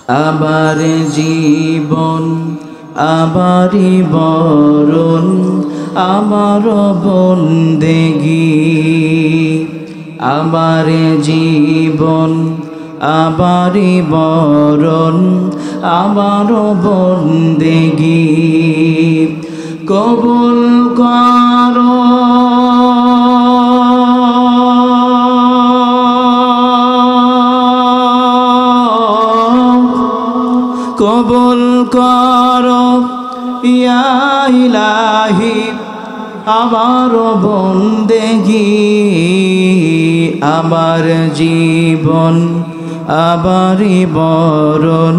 আবার জীবন আবারই বরণ আমার বন্দেগী, আমার জীবন আবারই বরণ আমার বন্দেগী, কবুল করো কবুল করো ইয়া ইলাহি আমার বন্দেগী, আমার জীবন আবারই বরণ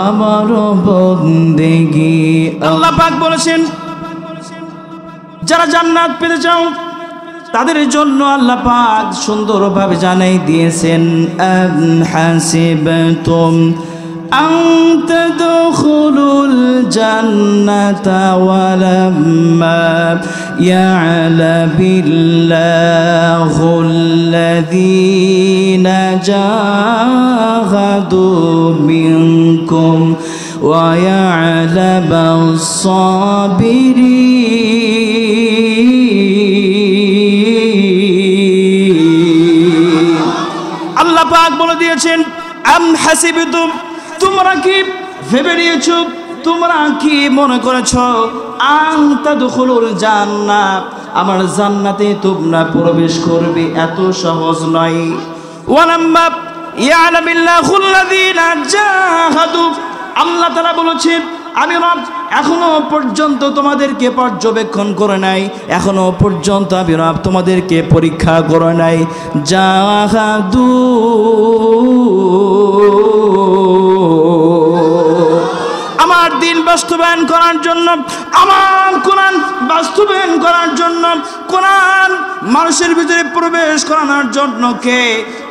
আমার বন্দেগী। আল্লাহ পাক বলেছেন, যারা জান্নাত পেতে চাও তাদের জন্য আল্লাহ পাক সুন্দরভাবে জানাই দিয়েছেন, আম হাসিবতুম আন তাদখুলুল জান্নাতা ওয়ালাম্মা ইয়া'লামিল্লাহুল্লাযীনা জাহাদু মিনকুম ওয়া ইয়া'লামাস সাবিরিন। আল্লাহ পাক বলে দিয়েছেন, আম হাসিবতুম, তোমরা কি ভেবে নিয়েছো, তোমরা কি মনে করেছো, আন তাদখুলুল জান্নাত, আমার জান্নাতে তোমরা প্রবেশ করবে, এত সহজ নয়। ওয়ালাম্মা ইয়া'লামিল্লাহুল্লাযীনা জাহাদু, আল্লাহ তাআলা বলেছেন আমি রব এখনো পর্যন্ত তোমাদেরকে পর্যবেক্ষণ করে নাই, এখনো পর্যন্ত আমি রব তোমাদেরকে পরীক্ষা করে নাই। জাহাদু, আমার দিন বাস্তবায়ন করার জন্য, আমার কোরআন বাস্তবায়ন করার জন্য, কোরআন মানুষের ভিতরে প্রবেশ করানোর জন্য কে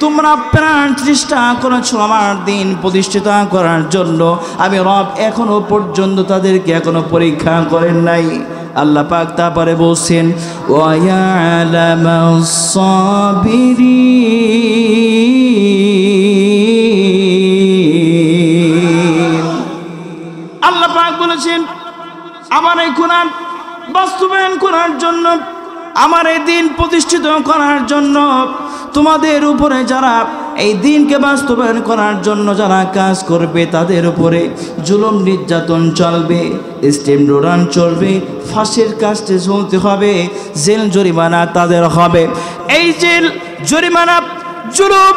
তোমরা প্রাণ চেষ্টা করেছো আমার দিন প্রতিষ্ঠিত করার জন্য। আমি রব এখনো পর্যন্ত তাদেরকে এখনো পরীক্ষা করেন নাই। আল্লাহ পাক তারপরে বলছেন, ওয়া ইয়া'লামাস সাবিরিন। আল্লাহ পাক বলেছেন আমার এই কোরআন বাস্তবায়ন করার জন্য, আমার এই দিন প্রতিষ্ঠিত করার জন্য, তোমাদের উপরে যারা এই দিনকে বাস্তবায়ন করার জন্য যারা কাজ করবে তাদের উপরে জুলুম নির্যাতন চলবে, স্টেমডোরান চলবে, ফাঁসির কাস্টে চলতে হবে, জেল জরিমানা তাদের হবে। এই জেল জরিমানা জুলুম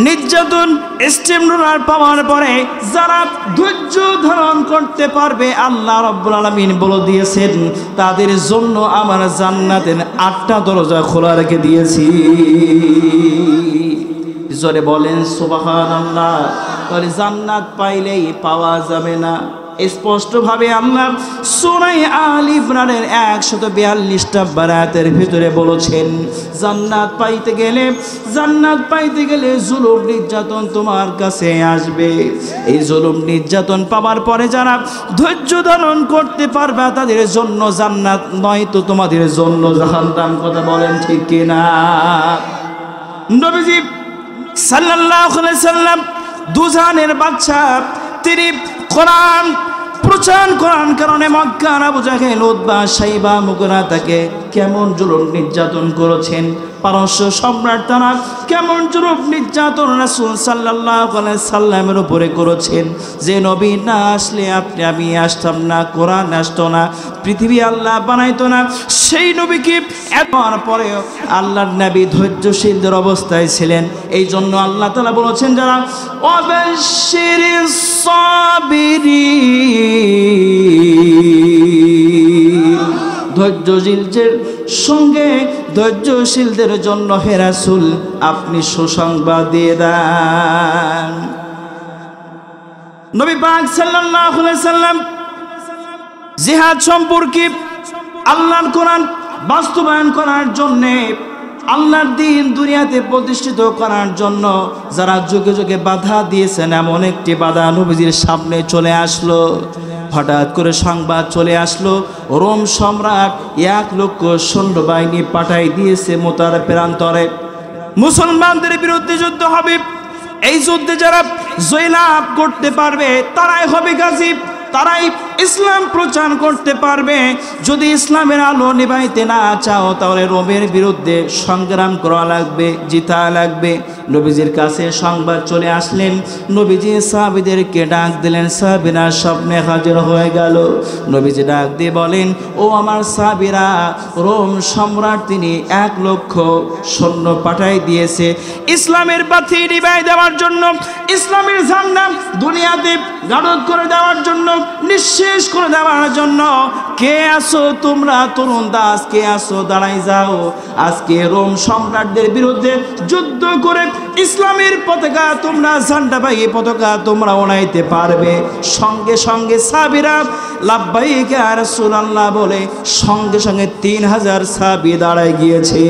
নির্যাতন স্টেমডোরার পাওয়ার পরে যারা ধৈর্য ধারণ করতে পারবে, আল্লাহ রাব্বুল আলামিন বলে দিয়েছেন তাদের জন্য আমার জান্নাতের 8টা দরজা খোলা রেখে দিয়েছি। জোরে বলেন সুবহানাল্লাহ। তাহলে জান্নাত পাইলেই পাওয়া যাবে না, স্পষ্টভাবে আল্লাহ সূরা আলে ইমরানের 142টা বারাতের ভিতরে বলেছেন জান্নাত পাইতে গেলে জুলুম নির্যাতন তোমার কাছে আসবে। এই জুলুম নির্যাতন পাওয়ার পরে যারা ধৈর্য ধারণ করতে পারবে তাদের জন্য জান্নাত, নয়তো তোমাদের জন্য জাহান্নাম। কথা বলেন ঠিক কিনা? নবীজি সাল্লাল্লাহু আলাইহি সাল্লাম দুজানের বাদশা, তিনি কোরআন প্রচার করার কারণে মক্কার আবু জাহেল, উতবা, সাইবা, মুগরা তাকে কেমন জুলুম নির্যাতন করেছেন, পারস্য সম্রাট তারা কেমন জুলুম নির্যাতন রাসূল সাল্লাল্লাহু আলাইহি সাল্লামের উপরে করেছেন। যে নবী না আসলে আমি আসতাম না, কোরআন আসতো না, পৃথিবী আল্লাহ বানাইতো না, সেই নবীকে এবার পরেও আল্লাহর নবী ধৈর্যশীলদের অবস্থায় ছিলেন। এই জন্য আল্লাহ তাআলা বলেছেন যারা ওয়াবাশশিরিস সাবিরিন, ধৈর্যশীলদের সঙ্গে ধৈর্যশীলদের জন্য হে রাসূল আপনি সুসংবাদ দিয়ে দেন। নবী পাক সাল্লাল্লাহু আলাইহি সাল্লাম জিহাদ সম্পর্কে আল্লাহর কোরআন বাস্তবায়ন করার জন্য, আল্লাহর দিন দুনিয়াতে প্রতিষ্ঠিত করার জন্য যারা যুগে যুগে বাধা দিয়েছেন, এমন একটি বাধা নবীজির সামনে চলে আসলো। হঠাৎ করে সংবাদ চলে আসলো রোম সম্রাট 1 লক্ষ সৈন্যবাহিনী পাঠাই দিয়েছে মোতার প্রান্তরে, মুসলমানদের বিরুদ্ধে যুদ্ধ হবে। এই যুদ্ধে যারা জয়লাভ করতে পারবে, তারাই হবে গাজী, তারাই ইসলাম প্রচার করতে পারবে। যদি ইসলামের আলো নিভাইতে না চাও তাহলে রোমের বিরুদ্ধে সংগ্রাম করা লাগবে, জিতা লাগবে। নবীজির কাছে সংবাদ চলে আসলেন, নবীজি সাহাবীদেরকে ডাক দিলেন, সাহাবীরা স্বপ্নে হাজির হয়ে গেল। নবীজি ডাক দিয়ে বলেন, ও আমার সাহাবীরা, রোম সম্রাট তিনি 1 লক্ষ সৈন্য পাঠাই দিয়েছে ইসলামের বাতি নিভাই দেওয়ার জন্য, ইসলামের ঝান্ডা দুনিয়াতে গাঢ় করে দেওয়ার জন্য, নিঃশেষ করে দেওয়ার জন্য। কে আসো তোমরা তরুণ দাস, কে আসো দাঁড়াই যাও, আজকে রোম সম্রাটদের বিরুদ্ধে যুদ্ধ করে ইসলামের পতাকা তোমরা, ঝান্ডাবাহী পতাকা তোমরা ওড়াইতে পারবে। সঙ্গে সঙ্গে সাহাবীরা লাব্বাইক ইয়া রাসূলুল্লাহ বলে সঙ্গে সঙ্গে 3000 সাহাবী দাঁড়ায় গিয়েছে।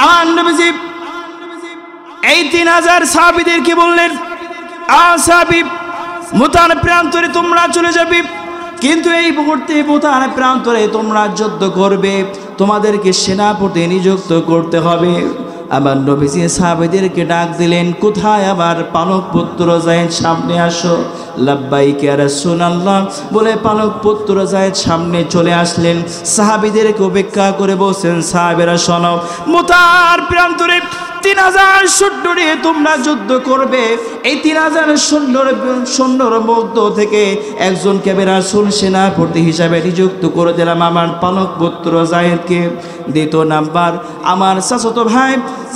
আমার নবীজি এই 3000 সাহাবীদেরকে বললেন, সাহাবী মুতার প্রান্তরে তোমরা চলে যাবে, কিন্তু এই মুহূর্তে মুতার প্রান্তরে তোমরা যুদ্ধ করবে, তোমাদেরকে সেনাপতি নিযুক্ত করতে হবে। আবার নবীজি সাহাবীদেরকে ডাক দিলেন, কোথায় আবার পালক পুত্র যায়েদ, সামনে আসো। লাব্বাইক ইয়া রাসূলুল্লাহ বলে পালক পুত্র যায়েদ সামনে চলে আসলেন। সাহাবীদেরকে উপেক্ষা করে বলছেন, সাহাবীরা শোনো, মুতার প্রান্তরে 3000 সৈন্য নিয়ে তোমরা যুদ্ধ করবে। এই 3000 সৈন্যর মধ্য থেকে একজনকে আমি রাসূল সেনাপতি হিসাবে নিযুক্ত করে দিলাম, আমার পালক পুত্র যায়েদকে। দ্বিতীয় নাম্বার, আমার চাচাতো ভাই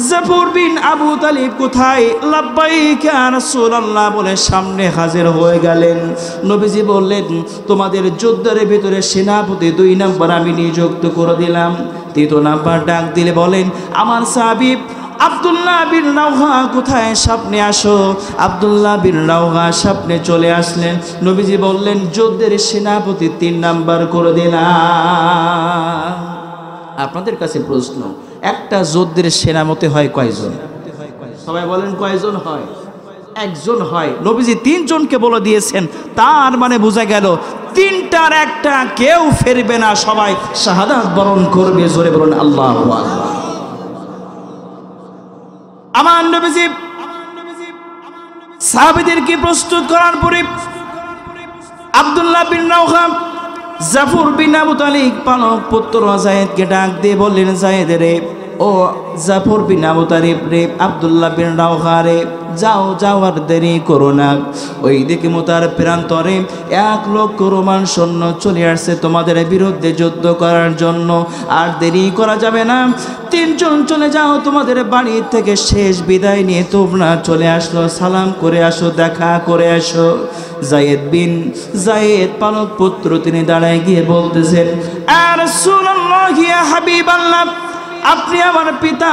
জাফর বিন আবু তালিব কোথায়? লাব্বাইক ইয়া রাসূলুল্লাহ বলে সামনে হাজির হয়ে গেলেন। নবীজি বললেন, তোমাদের যুদ্ধের ভিতরে সেনাপতি 2 নাম্বার আমি নিযুক্ত করে দিলাম। তৃতীয় নাম্বার ডাক দিলে বলেন, আমার সাহাবী আব্দুল্লাহ বিন রাওহা কোথায়? সামনে আসো। আব্দুল্লাহ বিন রাওহা সামনে চলে আসলেন। নবীজি বললেন, যুদ্ধের সেনাপতি 3 নাম্বার করে দিলাম। আপনাদের কাছে প্রশ্ন, একটা যুদ্ধের সেনাপতি হয় কয়জন? সবাই বলেন কয়জন হয়? একজন হয়। নবীজি 3 জনকে বলে দিয়েছেন, তার মানে বোঝা গেল 3টার একটা কেউ ফেরবে না, সবাই শাহাদাত বরণ করবে। জোরে বলুন আল্লাহু আকবার। আমার নবীজি সাহাবীদেরকে প্রস্তুত করার পরে আব্দুল্লাহ বিন রাওহা জাফর বিন আবু তালিব পালক পুত্র যায়েদকে ডাক দিয়ে বললেন, যায়েদ রে, ও জাফর বিন আবু তালিব রে, আব্দুল্লাহ বিন রাওহা রে, যাও যাও, আর দেরি করো না। ওই দিকে মুতার প্রান্তরে 1 লক্ষ রোমান সৈন্য চলে আসছে তোমাদের বিরুদ্ধে যুদ্ধ করার জন্য, আর দেরি করা যাবে না। 3 জন চলে যাও, তোমাদের বাড়ি থেকে শেষ বিদায় নিয়ে তোমরা চলে আসলো, সালাম করে আসো, দেখা করে আসো। যায়েদ পালক পুত্র তিনি দাঁড়ায় গিয়ে বলতেছেন, ইয়া রাসূলুল্লাহ, ইয়া হাবিবাল্লাহ, আপনি আমার পিতা,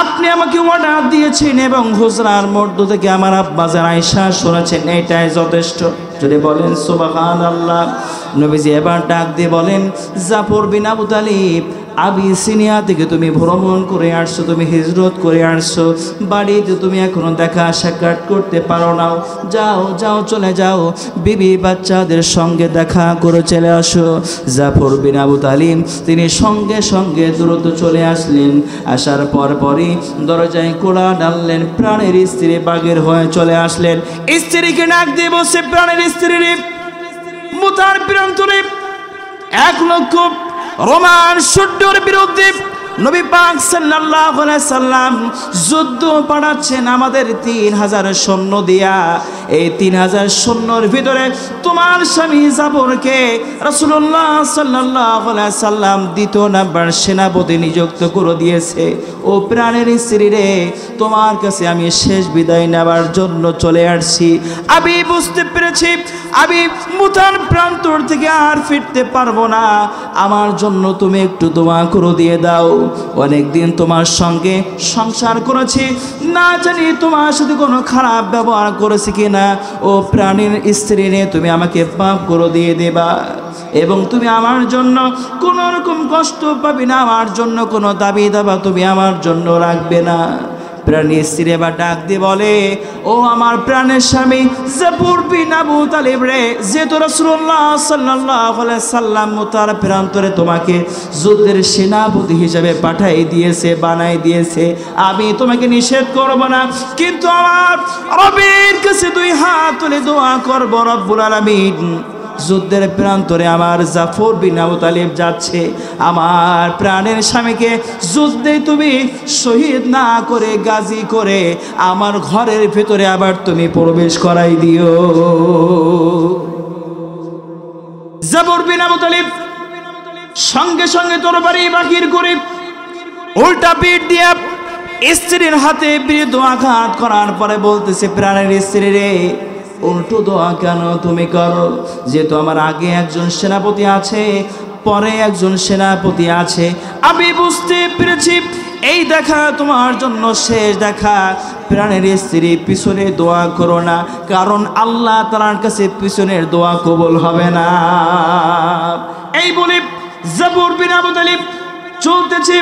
আপনি আমাকে অর্ডার দিয়েছেন এবং হুজরার মধ্য থেকে আমার আব্বা যান আয়েশা শুনেছেন, এটাই যথেষ্ট। যদি বলেন সুবহানাল্লাহ। নবীজি এবার ডাক দিয়ে বলেন, জাফর বিন আবু তালিব, আবিসিনিয়া থেকে তুমি ভ্রমণ করে আসছো, তুমি হিজরত করে আসছো, বাড়িতে তুমি এখনো দেখা সাক্ষাৎ করতে পারো না, যাও যাও, চলে যাও, বিবি বাচ্চাদের সঙ্গে দেখা করে চলে আসো। জাফর বিন আবু তালিব তিনি সঙ্গে সঙ্গে দ্রুত চলে আসলেন। আসার পরই দরজায় কোড়া ডাললেন, প্রাণের স্ত্রী বাগের হয়ে চলে আসলেন। স্ত্রীকে ডাক দিয়ে বসে, প্রাণের স্ত্রী রে, মুতার প্রান্তরে 1 লক্ষ রোমান সৈন্যের বিরুদ্ধে নবী পাক সাল্লাল্লাহু আলাইহি সাল্লাম যুদ্ধ পাঠাচ্ছেন আমাদের 3000 সৈন্য দিয়া। এই 3000 সৈন্যর ভিতরে তোমার স্বামী জাফরকে রাসূলুল্লাহ সাল্লাল্লাহু আলাইহি সাল্লাম 2 নাম্বার সেনাপতি নিযুক্ত করে দিয়েছে। ও প্রাণের স্ত্রী রে, তোমার কাছে আমি শেষ বিদায় নেবার জন্য চলে আসছি। আমি বুঝতে পেরেছি আমি মুতার প্রান্তর থেকে আর ফিরতে পারবো না, আমার জন্য তুমি একটু দোয়া করে দিয়ে দাও। অনেকদিন তোমার সঙ্গে সংসার করেছি, না জানি তোমার সাথে কোনো খারাপ ব্যবহার করেছি কিনা। ও প্রাণীর স্ত্রী রে, তুমি আমাকে মাফ করে দিয়ে দেবা এবং তুমি আমার জন্য কোনো রকম কষ্ট পাবি না, আমার জন্য কোনো দাবি দাবা তুমি আমার জন্য রাখবে না। প্রাণের স্ত্রী এবার ডাক দিয়ে বলে, ও আমার প্রাণের স্বামী জাফর বিন আবু তালিব রে, যেহেতু রাসূলুল্লাহ সাল্লাল্লাহু আলাইহি সাল্লাম তার প্রান্তরে তোমাকে যুদ্ধের সেনাপতি হিসেবে পাঠাই দিয়েছে, বানাই দিয়েছে, আমি তোমাকে নিষেধ করব না, কিন্তু আমার রবের কাছে দুই হাত তুলে দোয়া করব, রব্বুল আলামিন যুদ্ধের প্রান্তরে আমার জাফর বিন আবু তালিব যাচ্ছে, আমার প্রাণের স্বামীকে যুদ্ধে তুমি শহীদ না করে গাজী করে আমার ঘরের ভেতরে আবার তুমি প্রবেশ করাই দিও। জাফর বিন আবু তালিব সঙ্গে সঙ্গে তরবারি বাহির করে উল্টা পিঠ দিয়া স্ত্রীর হাতে বিরুদ্ধ আঘাত করার পরে বলতেছে, প্রাণের স্ত্রী রে, উল্টো দোয়া কেন তুমি করো? যেহেতু আমার আগে একজন সেনাপতি আছে, পরে একজন সেনাপতি আছে, আমি বুঝতে পেরেছি এই দেখা তোমার জন্য শেষ দেখা। প্রাণের স্ত্রী, পিছনে দোয়া করো না, কারণ আল্লাহ তাআলার কাছে পিছনের দোয়া কবুল হবে না। এই বলে জাফর বিন আবু তালিব চলতেছে,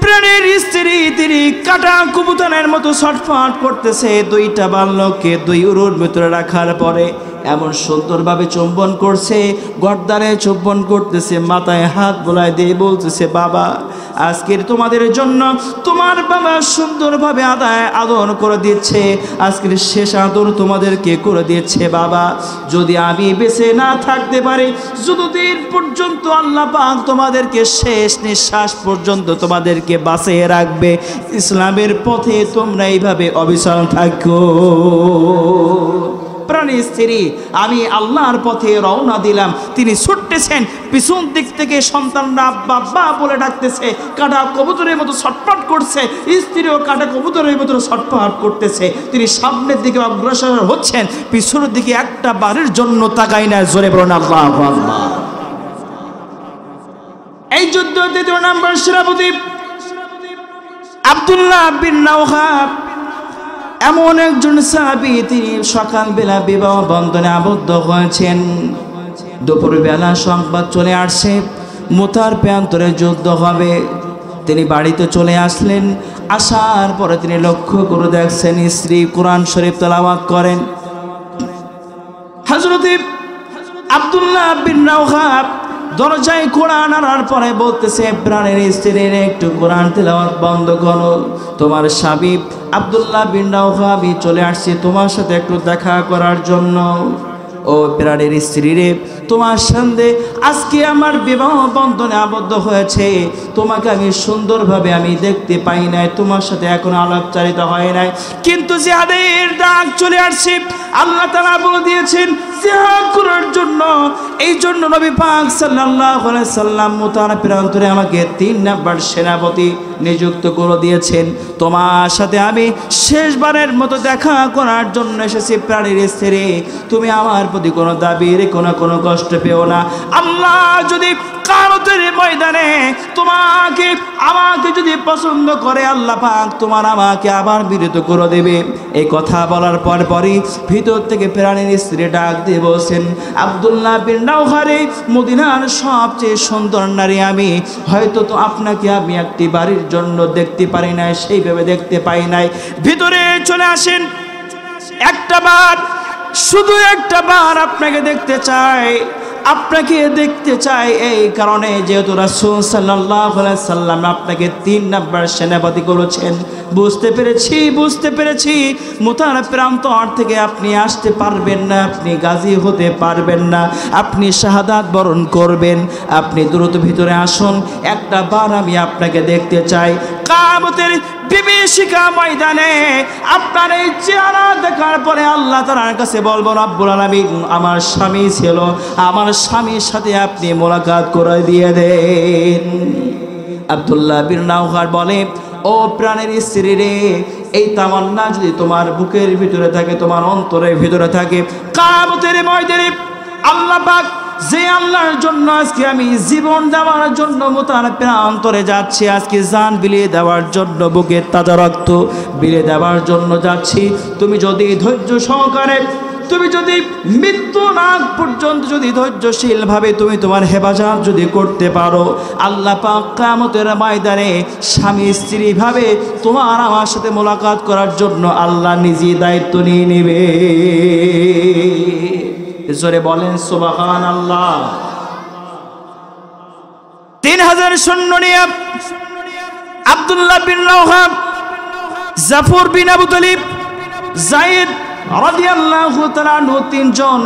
প্রাণের স্ত্রী তিনি কাটা কবুতরের মতো ছটফট করতেছে। দুইটা বালককে দুই উরুর ভিতরে রাখার পরে এমন সুন্দরভাবে চুম্বন করছে, গর্দানে চুম্বন করতেছে, মাথায় হাত বোলায় দিয়ে বলতেছে, বাবা আজকের তোমাদের জন্য তোমার বাবা সুন্দরভাবে আদর করে দিচ্ছে, আজকের শেষ আদর তোমাদেরকে করে দিচ্ছে। বাবা যদি আমি বেঁচে না থাকতে পারি, যতদিন পর্যন্ত আল্লাহ পাক তোমাদেরকে শেষ নিঃশ্বাস পর্যন্ত তোমাদেরকে বাঁচিয়ে রাখবে, ইসলামের পথে তোমরা এইভাবে অবিচল থাকো। প্রাণের স্ত্রী, আমি আল্লাহর পথে রওনা দিলাম। তিনি ছুটতেছেন, পিছন দিক থেকে সন্তানরা আব্বা আব্বা বলে ডাকতেছে, কাটা কবুতরের মতো ছটফট করছে, স্ত্রীও কাটা কবুতরের মতো ছটফট করতেছে। তিনি সামনের দিকে অগ্রসর হচ্ছেন, পিছনের দিকে একটা বারের জন্য তাকাই না। জোরে বলুন আল্লাহু আকবার। এই যুদ্ধ ৩য় নম্বর সেনাপতি আব্দুল্লাহ বিন রাওহা এমন একজন সাহাবী, তিনি সকালবেলা বিবাহ বন্ধনে আবদ্ধ হয়েছেন। দুপুরবেলা সংবাদ চলে আসছে মুতার প্রান্তরে যুদ্ধ হবে। তিনি বাড়িতে চলে আসলেন, আসার পরে তিনি লক্ষ্য করে দেখছেন স্ত্রী কোরআন শরীফ তেলাওয়াত করেন। হযরত আব্দুল্লাহ বিন রাওহা দরজায় কোরআন আনার পরে বলতেছে, প্রাণের স্ত্রীর একটু কোরআন তেলাওয়াত বন্ধ করো, তোমার স্বামী আব্দুল্লাহ বিন রাওহা চলে আসছে তোমার সাথে একটু দেখা করার জন্য। ও প্রাণের স্ত্রী রে, তোমার সঙ্গে আজকে আমার বিবাহ বন্ধনে আবদ্ধ হয়েছে, তোমাকে আমি সুন্দরভাবে আমি দেখতে পাই নাই, তোমার সাথে এখন আলাপচারিতা হয় নাই, কিন্তু জিহাদের ডাক চলে আসছে। আল্লাহ তাআলা বলে দিয়েছেন জিহাদ করার জন্য। এই জন্য নবী পাক সাল্লাল্লাহু আলাইহি সাল্লাম মুতার প্রান্তরে আমাকে ৩ নাম্বার সেনাপতি নিযুক্ত করে দিয়েছেন। তোমার সাথে আমি শেষবারের মতো দেখা করার জন্য এসেছি। প্রাণের স্ত্রী, তুমি আমার প্রতি কোনো দাবি রেখো না, কোনো কষ্ট পেও না। আল্লাহ যদি কিয়ামতের ময়দানে তোমাকে আমাকে যদি পছন্দ করে, আল্লাহ পাক তোমার আমাকে আবার বিরত করে দেবে। এই কথা বলার পরই ভিতর থেকে প্রাণের স্ত্রী ডাক দিয়ে বলছেন, আব্দুল্লাহ বিন রাওহা রে, মদিনার সবচেয়ে সুন্দর নারী আমি, হয়তো তো আপনাকে আমি একটি বাড়ির জন্য দেখতে পারি নাই, সেইভাবে দেখতে পাই নাই, ভিতরে চলে আসেন, একটা বার, শুধু একটা বার আপনাকে দেখতে চাই, আপনাকে দেখতে চাই। এই কারণে যেহেতু রাসূল সাল্লাল্লাহু আলাইহি সাল্লাম আপনাকে ৩ নাম্বার সেনাপতি করেছেন, বুঝতে পেরেছি মুতার প্রান্তর থেকে আপনি আসতে পারবেন না, আপনি গাজী হতে পারবেন না, আপনি শাহাদাত বরণ করবেন। আপনি দ্রুত ভিতরে আসুন, একটা বার আমি আপনাকে দেখতে চাই। কিয়ামতের বিভীষিকা ময়দানে আপনার এই চেহারা দেখার পরে আল্লাহ তাআলার কাছে বলবো, রব্বুল আলামিন আমার স্বামী ছিল, আমার স্বামীর সাথে আপনি মোলাকাত করে দিয়ে দেন। আব্দুল্লাহ বিন রাওহা বলে, ও প্রাণের স্ত্রী রে, এই তামান্না যদি তোমার বুকের ভিতরে থাকে, তোমার অন্তরের ভিতরে থাকে, কিয়ামতের ময়দানে আল্লাহ পাক যে আল্লাহর জন্য আজকে আমি জীবন দেওয়ার জন্য মুতার প্রান্তরে যাচ্ছি, আজকে জান বিলিয়ে দেওয়ার জন্য, বুকের তাজা রক্ত বিলিয়ে দেওয়ার জন্য যাচ্ছি, তুমি যদি ধৈর্য সহকারে তুমি যদি মৃত্যু না পর্যন্ত যদি ধৈর্যশীল ভাবে তুমি তোমার হেফাজত যদি করতে পারো, আল্লাহ পাক কিয়ামতের ময়দানে স্বামী স্ত্রী ভাবে তোমার আমার সাথে মোলাকাত করার জন্য আল্লাহ নিজে দায়িত্ব নিয়ে নেবে। জোরে বলেন সুবহানাল্লাহ। 3000 সৈন্য নিয়ে আব্দুল্লাহ বিন রাওহা, জাফর বিন আবু তালিব, যায়েদ রাদিয়াল্লাহু তাআলা আনহু, তিনজন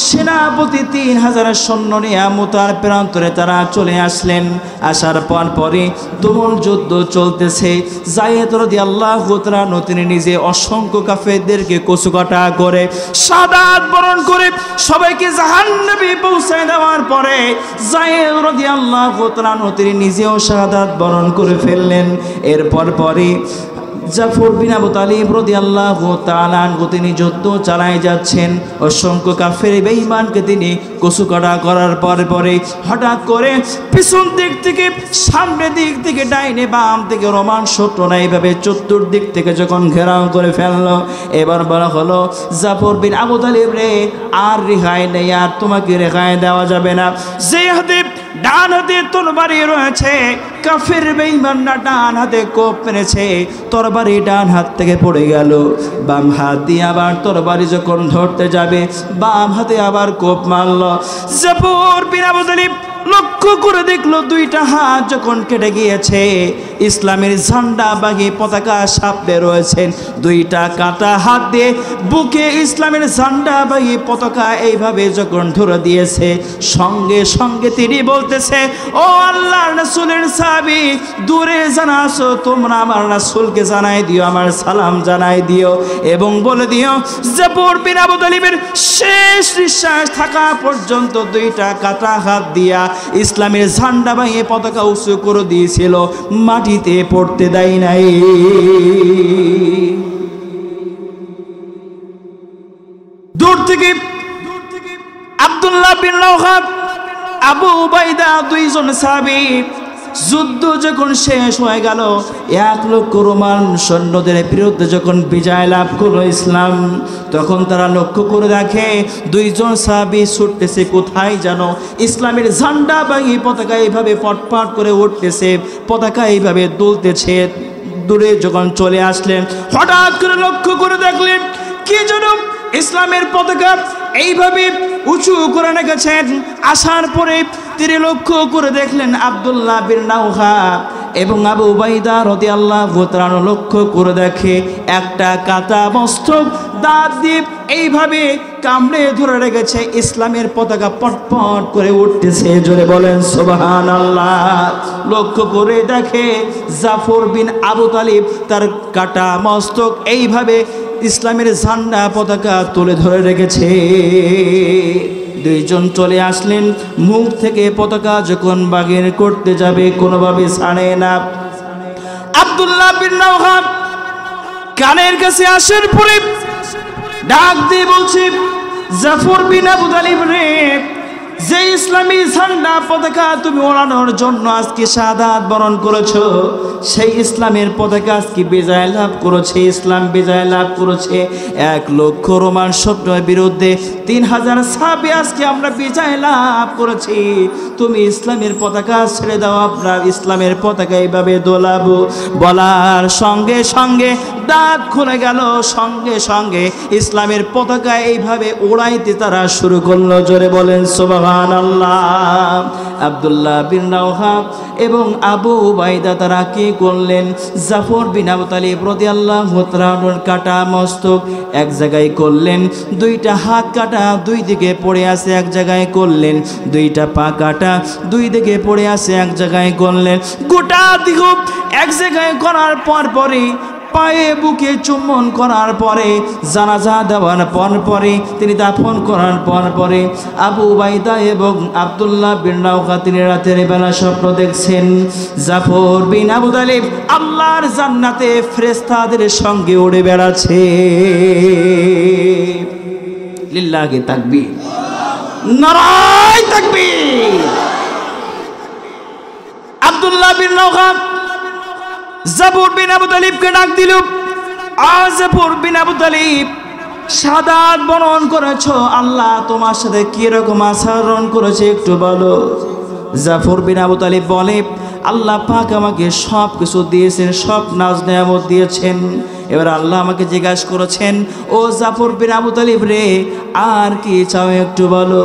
সেনাপতি 3000 সৈন্য নিয়ে মুতার প্রান্তরে তারা চলে আসলেন। আসার পরে তুমুল যুদ্ধ চলতেছে। যায়েদ রাদিয়াল্লাহু তাআলা আনহু তিনি নিজে অসংখ্য কাফেরদেরকে কচুকাটা করে শাহাদাত বরণ করে সবাইকে জাহান্নামে পৌঁছায় দেওয়ার পরে যায়েদ রাদিয়াল্লাহু তাআলা আনহু তিনি নিজেও শাহাদাত বরণ করে ফেললেন। এরপর পরে জাফর বিন আবু তালিব রাদিয়াল্লাহু তাআলা আনহু তিনি যুদ্ধ চালায় যাচ্ছেন। অসংখ্য কাফের বেঈমানকে তিনি কচুকাটা করার পরে হঠাৎ করে পিছন দিক থেকে সামনের দিক থেকে ডাইনে বাম থেকে রোমান শত্রুরা এইভাবে চতুর্দিক থেকে যখন ঘেরাও করে ফেললো, এবার বলা হলো জাফর বিন আবু তালিব রে, আর রেহাই নেই, আর তোমাকে রেহাই দেওয়া যাবে না। যে হাতে ডান হাতে তরবারি রয়েছে, কাফের বেঈমানরা ডান হাতে কোপ মেরেছে, তরবারি ডান হাত থেকে পড়ে গেল। বাম হাত দিয়ে আবার তরবারি যখন ধরতে যাবে, বাম হাতে আবার কোপ মারল। জাফর বিন আবু তালিব লক্ষ্য করে দেখলো দুইটা হাত যখন কেটে গিয়েছে, ইসলামের ঝান্ডা বাগি পতাকা সামনে রয়েছেন, দুইটা কাটা হাত দিয়ে বুকে ইসলামের ঝান্ডা বাগি পতাকা এইভাবে যখন ধরে দিয়েছে, সঙ্গে সঙ্গে তিনি বলতেছে, ও আল্লাহর রাসূলের সাহাবী, দূরে যারা আছো তোমরা আমার রাসূলকে জানাই দিও, আমার সালাম জানাই দিও, এবং বলে দিও জাফর বিন আবু তালিবের শেষ নিঃশ্বাস থাকা পর্যন্ত দুইটা কাটা হাত দিয়া ইসলামের ঝান্ডা ভাঙে পতাকা উঁচু করে দিয়েছিল, মাটিতে পড়তে দেয় নাই। দূর থেকে আব্দুল্লাহ বিন রাওহা, আবু উবাইদা, দুইজন সাহাবী, যুদ্ধ যখন শেষ হয়ে গেল, 1 লক্ষ রোমান সৈন্যদের বিরুদ্ধে যখন বিজয় লাভ করলো ইসলাম, তখন তারা লক্ষ্য করে দেখে দুইজন সাহাবী ছুটতেছে কোথায় জানো, ইসলামের ঝান্ডা বাগি পতাকা এইভাবে পটপট করে উঠতেছে, পতাকা এইভাবে দুলতেছে। দূরে যখন চলে আসলেন, হঠাৎ করে লক্ষ্য করে দেখলেন কি যেন ইসলামের পতাকা এইভাবে উঁচু করে রেখেছেন। আসার পরে তিনি লক্ষ্য করে দেখলেন আব্দুল্লাহ বিন রাওহা এবং আবু উবাইদা রাদিয়াল্লাহু তাআলা লক্ষ্য করে দেখে একটা কাটা মস্তক দাঁত দিয়ে এইভাবে কামড়ে ধরে রেখেছে, ইসলামের পতাকা পটপট করে উঠতেছে। জোরে বলেন সুবহানাল্লাহ। লক্ষ্য করে দেখে জাফর বিন আবু তালিব তার কাটা মস্তক এইভাবে ইসলামের ঝান্ডা পতাকা তুলে ধরে রেখেছে। দুইজন চলে আসলেন, মুখ থেকে পতাকা যখন বাগের করতে যাবে কোনোভাবে ছাড়ে না। আব্দুল্লাহ বিন রাওহা কানের কাছে আসার পরে ডাক দিয়ে বলছে, জাফর বিন আবু তালিব রে, যে ইসলামী ঝান্ডা পতাকা তুমি ওড়ানোর জন্য আজকে শাহাদাত বরণ করেছো, সেই ইসলামের পতাকা আজকে বিজয় লাভ করেছে, ইসলাম বিজয় লাভ করেছে। 1 লক্ষ রোমান সৈন্যের বিরুদ্ধে 3000 সাহাবী আজকে আমরা বিজয় লাভ করেছি। তুমি ইসলামের পতাকা ছেড়ে দাও, আপনার ইসলামের পতাকা এইভাবে দোলাবো। বলার সঙ্গে সঙ্গে দাঁত খুলে গেল, সঙ্গে সঙ্গে ইসলামের পতাকা এইভাবে ওড়াইতে তারা শুরু করলো। জোরে বলেন সুবহানাল্লাহ। আব্দুল্লাহ বিন রাওহা এবং আবু উবাইদা তারা কি করলেন, জাফর বিন আবু তালিব রাদিয়াল্লাহু তাআলার কাটা মস্তক এক জায়গায় করলেন, দুইটা হাত কাটা দুই দিকে পড়ে আছে এক জায়গায় করলেন, দুইটা পা কাটা দুই দিকে পড়ে আছে এক জায়গায় করলেন। গোটা দেহ এক জায়গায় করার পরে পায়ে বুকে চুম্বন করার পরে, জানাজা দেওয়ার পরে, তিনি দাফন করার পরে আবু উবাইদা এবং আব্দুল্লাহ বিন রাওহা তিনি রাতের বেলা স্বপ্ন দেখছেন জাফর বিন আবু তালিব আল্লাহর জান্নাতে ফেরেশতাদের সঙ্গে উড়ে বেড়াচ্ছে। লিল্লাহি তাকবীর, নারায়ে তাকবীর। আব্দুল্লাহ বিন রাওহা জাফর বিন আবু তালিবকে ডাক দিল। জাফর বিন আবু তালিব শাহাদাত বরণ করেছো, আল্লাহ তোমার সাথে কিরকম আচরণ করেছে একটু বলো। জাফর বিন আবু তালিব বলে, আল্লাহ পাক আমাকে সব কিছু দিয়েছেন, সব নাজ নেয়ামত দিয়েছেন। এবার আল্লাহ আমাকে জিজ্ঞাসা করেছেন, ও জাফর বিন আবু তালিব রে, আর কি চাও একটু বলো।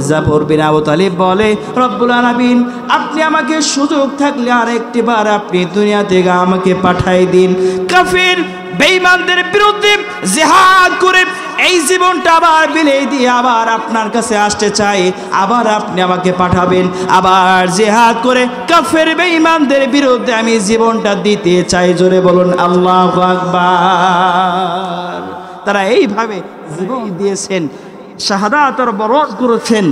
জাফর বিন আবু তালিব বলে, রব্বুল আলামিন আপনি আমাকে সুযোগ থাকলে আর একটিবার আপনি দুনিয়া থেকে আমাকে পাঠাই দিন, কাফির বেঈমানদের বিরুদ্ধে জিহাদ করে এই জীবনটা আবার বিলিয়ে দিয়ে আবার আপনার কাছে আসতে চাই, আবার আপনি আমাকে পাঠাবেন, আবার জিহাদ করে কাফের বেঈমানদের বিরুদ্ধে আমি জীবনটা দিতে চাই। জোরে বলুন আল্লাহু আকবার। তারা এইভাবে জীবন দিয়েছেন, শাহাদাতের বরণ করেছেন।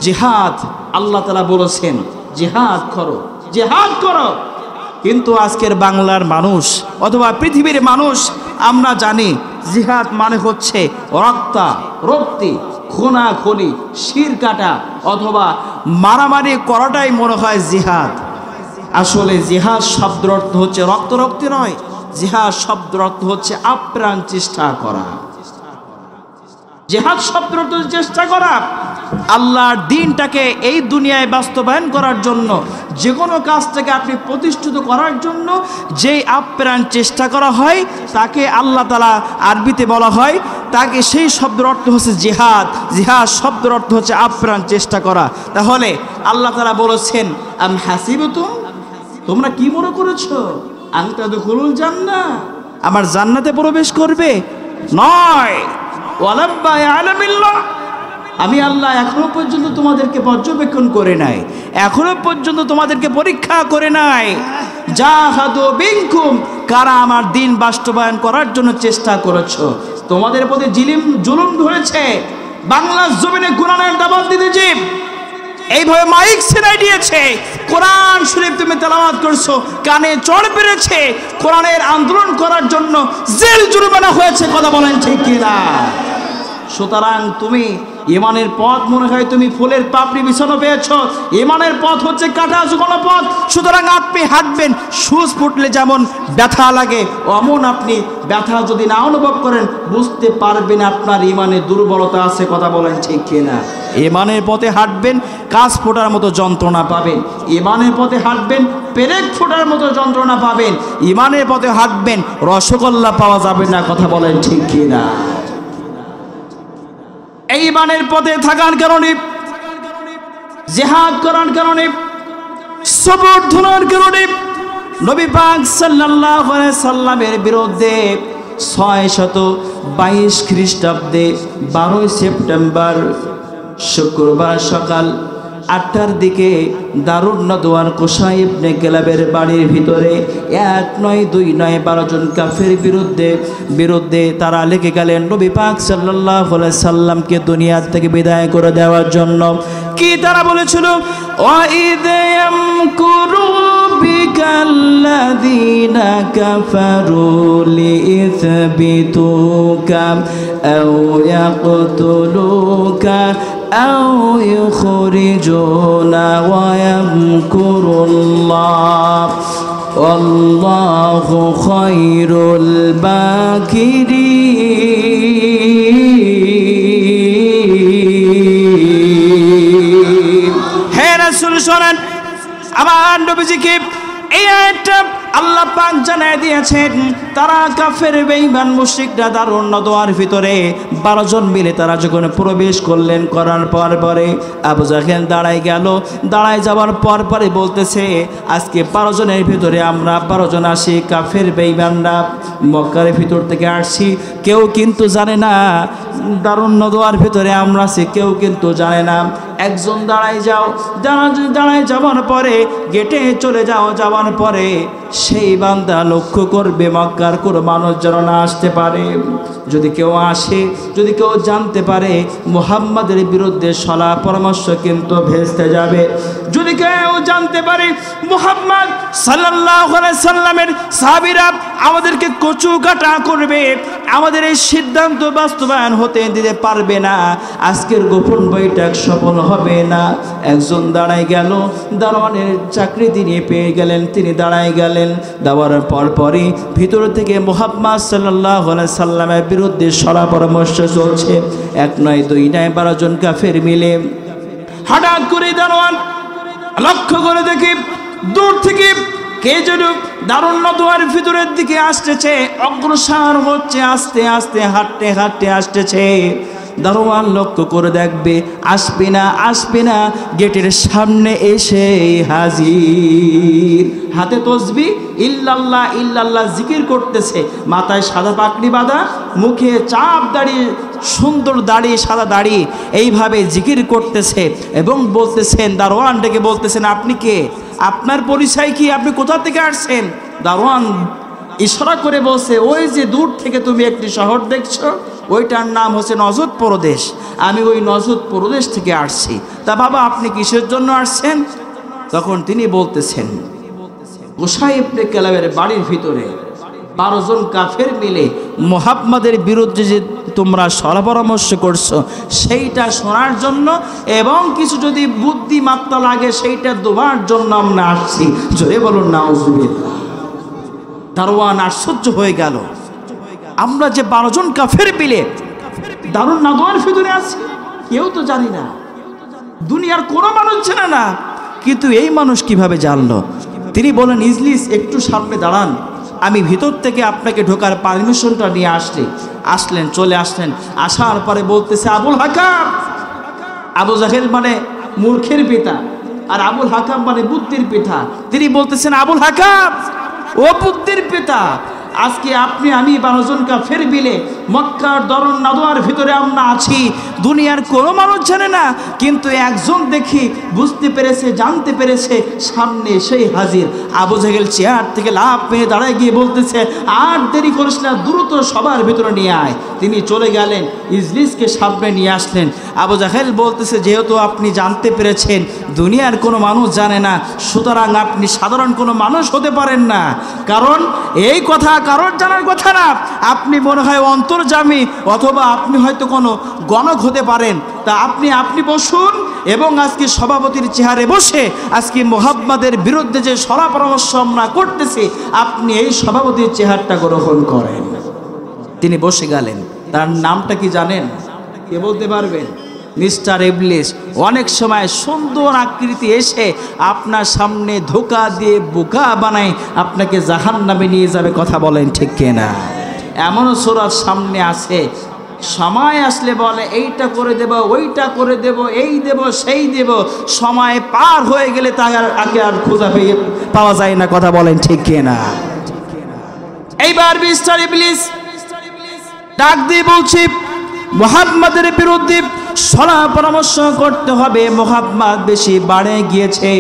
জিহাদ আল্লাহ তাআলা বলেছেন জিহাদ করো, জিহাদ করো। কিন্তু আজকের বাংলার মানুষ অথবা পৃথিবীর মানুষ আমরা জানি জিহাদ মানে হচ্ছে রক্তি, খুনাখুনি, শির কাটা অথবা মারামারি করাটাই মনে হয় জিহাদ। আসলে জিহাদ শব্দের অর্থ হচ্ছে রক্তি নয়, জিহাদ শব্দের অর্থ হচ্ছে আপ্রাণ চেষ্টা করা। জিহাদ শব্দের অর্থ চেষ্টা করা, আল্লাহর দ্বীনটাকে এই দুনিয়ায় বাস্তবায়ন করার জন্য, যে কোনো কাজটাকে আপনি প্রতিষ্ঠিত করার জন্য যেই আপ্রাণ চেষ্টা করা হয় তাকে আল্লাহ তাআলা আরবিতে বলা হয়, তাকে সেই শব্দের অর্থ হচ্ছে জিহাদ। জিহাদ শব্দের অর্থ হচ্ছে আপ্রাণ চেষ্টা করা। তাহলে আল্লাহ তাআলা বলেছেন, আম হাসিবতুম, তোমরা কি মনে করেছো আন তাদখুলুল জান্নাহ, আমার জান্নাতে প্রবেশ করবে? নয়, ওয়ালাম্মা ইয়ালামিল্লাহ, আমি আল্লাহ এখনো পর্যন্ত তোমাদেরকে পর্যবেক্ষণ করে নাই, এখনো পর্যন্ত তোমাদেরকে পরীক্ষা করে নাই। জাহাদু বিনকুম, কারা আমার দিন বাস্তবায়ন করার জন্য চেষ্টা করেছো। তোমাদের প্রতি জুলুম ধরেছে, বাংলার জমিনে কোরআনের দাওয়াত দিতেছি, এইভাবে মাইক ছেড়াই দিয়েছে, কোরআন শরীফ তুমি তেলাওয়াত করছো, কানে চড় পেরেছে, কোরআনের আন্দোলন করার জন্য জেল জরিমানা হয়েছে। কথা বলেন ঠিক কিনা? সুতরাং তুমি ইমানের পথ মনে হয় তুমি ফুলের পাপড়ি বিছানো পেয়েছ, ইমানের পথ হচ্ছে কাটা ঝুঁকানো পথ। সুতরাং আপনি হাঁটবেন, সুচ ফুটলে যেমন ব্যথা লাগে অমন আপনি ব্যথা যদি না অনুভব করেন বুঝতে পারবেন আপনার ইমানে দুর্বলতা আছে। কথা বলেন ঠিক কিনা? ইমানের পথে হাঁটবেন, কাজ ফোটার মতো যন্ত্রণা পাবেন। ইমানের পথে হাঁটবেন, পেরেক ফোটার মতো যন্ত্রণা পাবেন। ইমানের পথে হাঁটবেন, রসগোল্লা পাওয়া যাবে না। কথা বলেন ঠিক কিনা? এই ইমানের পথে থাকার কারণে, জিহাদ করার কারণে, সবর ধরার কারণে নবী পাক সাল্লাল্লাহু আলাইহি সাল্লামের বিরুদ্ধে 622 খ্রিস্টাব্দে 12 সেপ্টেম্বর শুক্রবার সকাল 8টার দিকে দারুন নদওয়ার কুসাই ইবনে কিলাবের বাড়ির ভিতরে 1 নয় 2 নয় 12 জন কাফের বিরুদ্ধে তারা লেগে গেলেন নবী পাক সাল্লাল্লাহু আলাইহি সাল্লামকে দুনিয়া থেকে বিদায় করে দেওয়ার জন্য। কি তারা বলেছিল? ওয়াইদ ইয়ামকুরু বিকাল্লাযীনা কাফারু লিইথবিতুকা আও ইয়াকতুলুকা আও ইউখরিজুনা ওয়া ইয়ামকুরুল্লাহ ওয়াল্লাহু খায়রুল মাকিরিন। হে রাসূল শোনেন, আমার নবীজিকে এই আয়াতটা আল্লাহ পাক জানায় দিয়েছেন। তারা কাফের বেঈমান মুশরিকরা দারুন নদওয়ার ভিতরে 12 জন মিলে তারা যখন প্রবেশ করলেন, করার পরে আবু জাহেল দাঁড়ায় গেল। দাঁড়ায় যাওয়ার পরে বলতেছে, আজকে 12 জনের ভিতরে আমরা 12 জন আসি কাফের বেঈমানরা মক্কার ভিতর থেকে আসছি, কেউ কিন্তু জানে না দারুন নদওয়ার ভিতরে আমরা আছি, কেউ কিন্তু জানে না। একজন দাঁড়ায় যাওয়ার পরে গেটে চলে যাওয়ার পরে সেই বান্দা লক্ষ্য করবে মক্কার কোনো মানুষ যেন না আসতে পারে। যদি কেউ আসে, যদি কেউ জানতে পারে মুহাম্মাদের বিরুদ্ধে সলা পরামর্শ কিন্তু ভেস্তে যাবে। যদি কেউ জানতে পারে মুহাম্মদ সাল্লাল্লাহু আলাইহি সাল্লামের সাহাবীরা আমাদেরকে কচু কাটা করবে, আমাদের এই সিদ্ধান্ত বাস্তবায়ন হতে দিতে পারবে না, আজকের গোপন বৈঠক সফল হবে না। একজন দাঁড়ায় গেল, দারোয়ানের চাকরি তিনি পেয়ে গেলেন, তিনি দাঁড়ায় গেলেন। গেলেন। দেওয়ার পরপরই ভিতর থেকে মুহাম্মদ সাল্লাল্লাহু আলাইহি সাল্লামের বিরুদ্ধে সরা পরামর্শ চলছে। 1 নয় 2 নয় 12 জন কাফের মিলে। হঠাৎ করে দারোয়ান লক্ষ্য করে দেখি দূর থেকে কে যেন দারুণ নদওয়ার ভিতরের দিকে আসতেছে, অগ্রসর হচ্ছে, আস্তে আস্তে হাঁটতে হাঁটতে আসতেছে। দারোয়ান লক্ষ্য করে দেখবে আসবে না, গেটের সামনে এসে হাজির। হাতে তসবিহ ইল্লাল্লাহ ইল্লাল্লাহ জিকির করতেছে, মাথায় সাদা পাগড়ি বাঁধা, মুখে চাপ দাড়ি, সুন্দর দাড়ি, সাদা দাড়ি, এইভাবে জিকির করতেছে এবং বলতেছেন, দারোয়ান ডেকে বলতেছেন, আপনি কে? আপনার পরিচয় কি? আপনি কোথা থেকে আসছেন? দারোয়ান ইশারা করে বলছে, ওই যে দূর থেকে তুমি একটি শহর দেখছো, ওইটার নাম হচ্ছে নজদ প্রদেশ। আমি ওই নজদ প্রদেশ থেকে আসছি। তা বাবা আপনি কিসের জন্য আসছেন? তখন তিনি বলতেছেন, গোসাই ইবনে কালাবের বাড়ির ভিতরে 12 জন কাফের মিলে মুহাম্মাদের বিরুদ্ধে যে তোমরা সলা পরামর্শ করছো সেইটা শোনার জন্য, এবং কিছু যদি বুদ্ধিমাত্রা লাগে সেইটা দেওয়ার জন্য আমরা আসছি। জোরে বলুন নাউজুবিল্লাহ। দারোয়ান আশ্চর্য হয়ে গেল, আমরা যে 12 জন কাফের মিলে দারুণ নদওয়ার ভিতরে আছি, কেউ তো জানি না, দুনিয়ার কোনো মানুষ জানে না, কিন্তু এই মানুষ কিভাবে জানলো? তিনি বলেন, ইজলিস একটু সামনে দাঁড়ান, আমি ভিতর থেকে আপনাকে ঢোকার পারমিশনটা নিয়ে আসলেন, চলে আসলেন। আসার পরে বলতেছে, আবুল হাকাম। আবু জাহেল মানে মূর্খের পিতা, আর আবুল হাকাম মানে বুদ্ধির পিতা। তিনি বলতেছেন, আবুল হাকাম, ও বুদ্ধির পিতা, আজকে আপনি আমি 12 জন কাফের মিলে মক্কার দারুন নদওয়ার ভিতরে আমরা আছি, দুনিয়ার কোনো মানুষ জানে না, কিন্তু একজন দেখি বুঝতে পেরেছে, জানতে পেরেছে, সামনে সেই হাজির। আবু জাহেল চেয়ার থেকে লাফ মেরে দাঁড়ায় গিয়ে বলতেছে, আর দেরি করিস না, দ্রুত সবার ভিতরে নিয়ে আয়। তিনি চলে গেলেন, ইজলিসকে সামনে নিয়ে আসলেন। আবু জাহেল বলতেছে, যেহেতু আপনি জানতে পেরেছেন দুনিয়ার কোনো মানুষ জানে না, সুতরাং আপনি সাধারণ কোনো মানুষ হতে পারেন না, কারণ এই কথা কারোর জানার কথা না, আপনি মনে হয় অন্তর্যামী, অথবা আপনি হয়তো কোনো গণক হতে পারেন। তা আপনি বসুন এবং আজকে সভাপতির চেয়ারে বসে আজকে মুহাম্মাদের বিরুদ্ধে যে সলা পরামর্শ আমরা করতেছি, আপনি এই সভাপতির চেয়ারটা গ্রহণ করেন। তিনি বসে গেলেন। তার নামটা কি জানেন? কে বলতে পারবেন? মিস্টার ইবলিস। অনেক সময় সুন্দর আকৃতি এসে আপনার সামনে ধোকা দিয়ে বোকা বানায় আপনাকে জাহান্নামে নিয়ে যাবে। কথা বলেন ঠিক কিনা? এমনও সূরার সামনে আছে, সময় আসলে বলে এইটা করে দেব, ওইটা করে দেব, এই দেব, সেই দেব, সময় পার হয়ে গেলে তাকে আর খোঁজা পাওয়া যায় না। কথা বলেন ঠিক কিনা? এইবার মিস্টার ইবলিস ডাক দিয়ে বলছি, মুহাম্মাদের বিরুদ্ধে সলা পরামর্শ করতে হবে। মুহাম্মাদ বেশি বাড়ে গিয়েছে।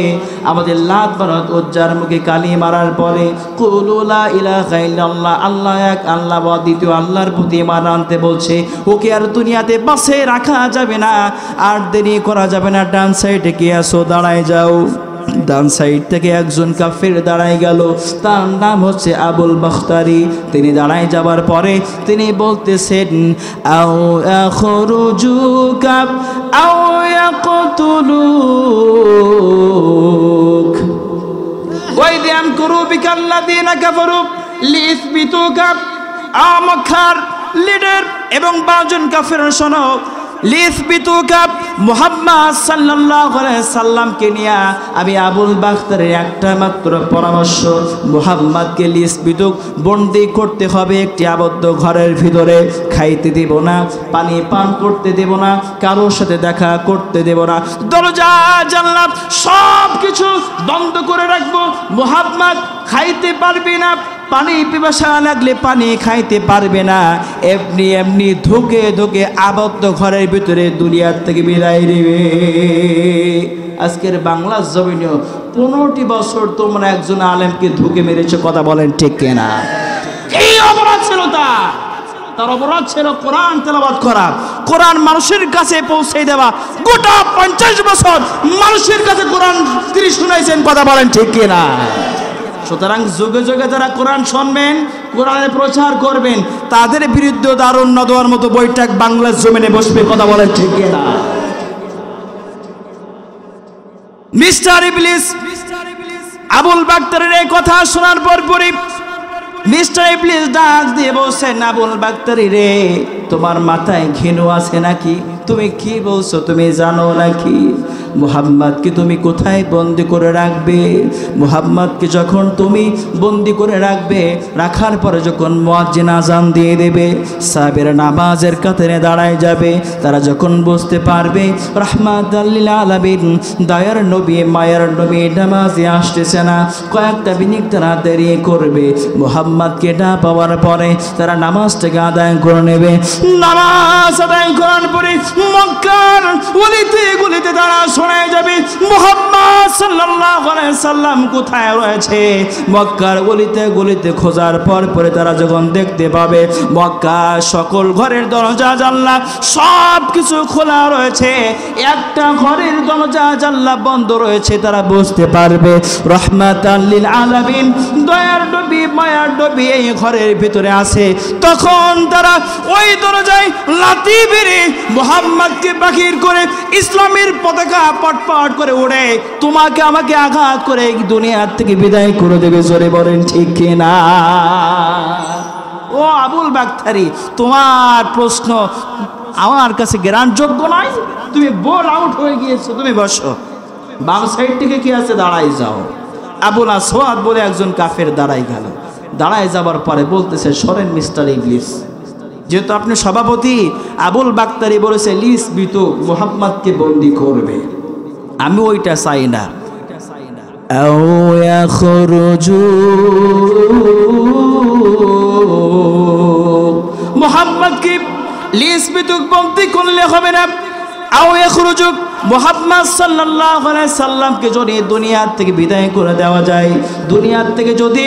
আমাদের লাত বারাত উজ্জার মুখে কালি মারার পরে কুলু লা ইলাহা ইল্লাল্লাহ, আল্লাহ এক, আল্লাহ বা দ্বিতীয় আল্লাহর প্রতি ঈমান আনতে বলছে। ওকে আর দুনিয়াতে বাসে রাখা যাবে না, আর দেরি করা যাবে না। ডান সাইডে কে আসো, দাঁড়ায় যাও। ডান সাইড থেকে একজন কাফের দাঁড়ায় গেল, তার নাম হচ্ছে আবুল বাখতারি। তিনি দাঁড়ায় যাবার পরে তিনি বলতেছেন, আও আখরুজুকা আও ইয়াকতুলুক ওয়াইদ ইয়ামকুরু বিকাল্লাযিনা কাফারু লিইসবিতুকা। মক্কার লিডার এবং 12 জন কাফের শোনো, লিইসবিতুকা, মুহাম্মদ সাল্লাল্লাহু আলাইহি সাল্লামকে নিয়ে আমি আবুল বাখতারের একটা মাত্র পরামর্শ, মুহাম্মদকে লিইসবিতুক বন্দী করতে হবে একটি আবদ্ধ ঘরের ভিতরে। খাইতে দেব না, পানি পান করতে দেব না, কারোর সাথে দেখা করতে দেব না, দরজা জানলা সব কিছু বন্ধ করে রাখবো। মুহাম্মদ খাইতে পারবে না, পানি পিপাসা লাগলে পানি খাইতে পারবে না, এমনি ধুকে ধুকে আবদ্ধ ঘরের ভিতরে দুনিয়ার থেকে বিদায় নেবে। আজকের বাংলার জমিনে 15টি বছর তোমরা একজন আলেমকে ধুকে মেরেছো। কথা বলেন ঠিক কিনা? কি অপরাধ ছিল তার অপরাধ ছিল কোরআন তেলাওয়াত করা, কোরআন মানুষের কাছে পৌঁছে দেওয়া। গোটা 50 বছর মানুষের কাছে কোরআন তিনি শুনাইছেন। কথা বলেন ঠিক কিনা? সুতরাং যুগে যুগে যারা কোরআন শুনবেন, কোরআনের প্রচার করবেন, তাদের বিরুদ্ধে দারুণ নদওয়ার মতো বৈঠক বাংলার জমিনে বসবে। কথা বলেন ঠিক কিনা? মিস্টার ইবলিস আবুল বাক্তারের এই কথা শোনার পরই মিস্টার ইবলিস ডাক দিয়ে বলছেন, আবুল বাক্তারি রে, তোমার মাথায় ঘৃণ আছে নাকি? তুমি কি বলছো? তুমি জানো নাকি মুহাম্মদকে তুমি কোথায় বন্দি করে রাখবে? মুহাম্মদকে যখন তুমি বন্দি করে রাখবে, রাখার পরে যখন মুয়াজ্জিন আযান দিয়ে দেবে, সাহাবীরা নামাজের কাতারে দাঁড়ায় যাবে, তারা যখন বুঝতে পারবে রাহমাতাল লিল আলামিন দয়ার নবী মায়ার নবী নামাজে আসতেছে না, কয়েকটা মিনিট তারা দেরি করবে, মুহাম্মদকে না পাওয়ার পরে তারা নামাজটাকে আদায় করে নেবে। নামাজ আদায় করার পরে মক্কার গলিতে গলিতে তারা শোনা যাবে মুহাম্মদ সাল্লাল্লাহু আলাইহি সাল্লাম কোথায় রয়েছে। মক্কার গলিতে গলিতে খোঁজার পরে তারা যখন দেখতে পাবে মক্কার সকল ঘরের দরজা জানলা সব কিছু খোলা রয়েছে, একটা ঘরের দরজা জানলা বন্ধ রয়েছে, তারা বুঝতে পারবে রাহমাতাল লিল আলামিন দয়ার নবী মায়ার নবী এই ঘরের ভিতরে আছে। তখন তারা ওই দরজায় লাথি মেরে মুহাম্মদকে বাহির করে ইসলামের পতাকা পটপট করে ওড়ে তোমাকে আমাকে আঘাত করে দুনিয়ার থেকে বিদায় করে দেবে। জোরে বলেন ঠিক কিনা? ও আবুল বাক্তারি, তোমার প্রশ্ন আমার কাছে গ্রহণযোগ্য নয়, তুমি বোল আউট হয়ে গিয়েছো, তুমি বসো। বাম সাইড থেকে কি আছে? দাঁড়াই যাও। আবুল আসওয়াদ বলে একজন কাফের দাঁড়াই গেল। দাঁড়ায় যাবার পরে বলতেছে, সরেন মিস্টার ইবলিস, যেহেতু আপনি সভাপতি, আবুল বাক্তারি বলেছে লিস বিতু মুহাম্মদকে বন্দি করবে, আমি ওইটা চাই না। মুহাম্মদকে লিস বিতু বন্দি করলে হবে না। আও ইয়াখরুজু মুহাম্মদ সাল্লাল্লাহু আলাইহি সাল্লামকে যদি দুনিয়ার থেকে বিদায় করে দেওয়া যায়, দুনিয়ার থেকে যদি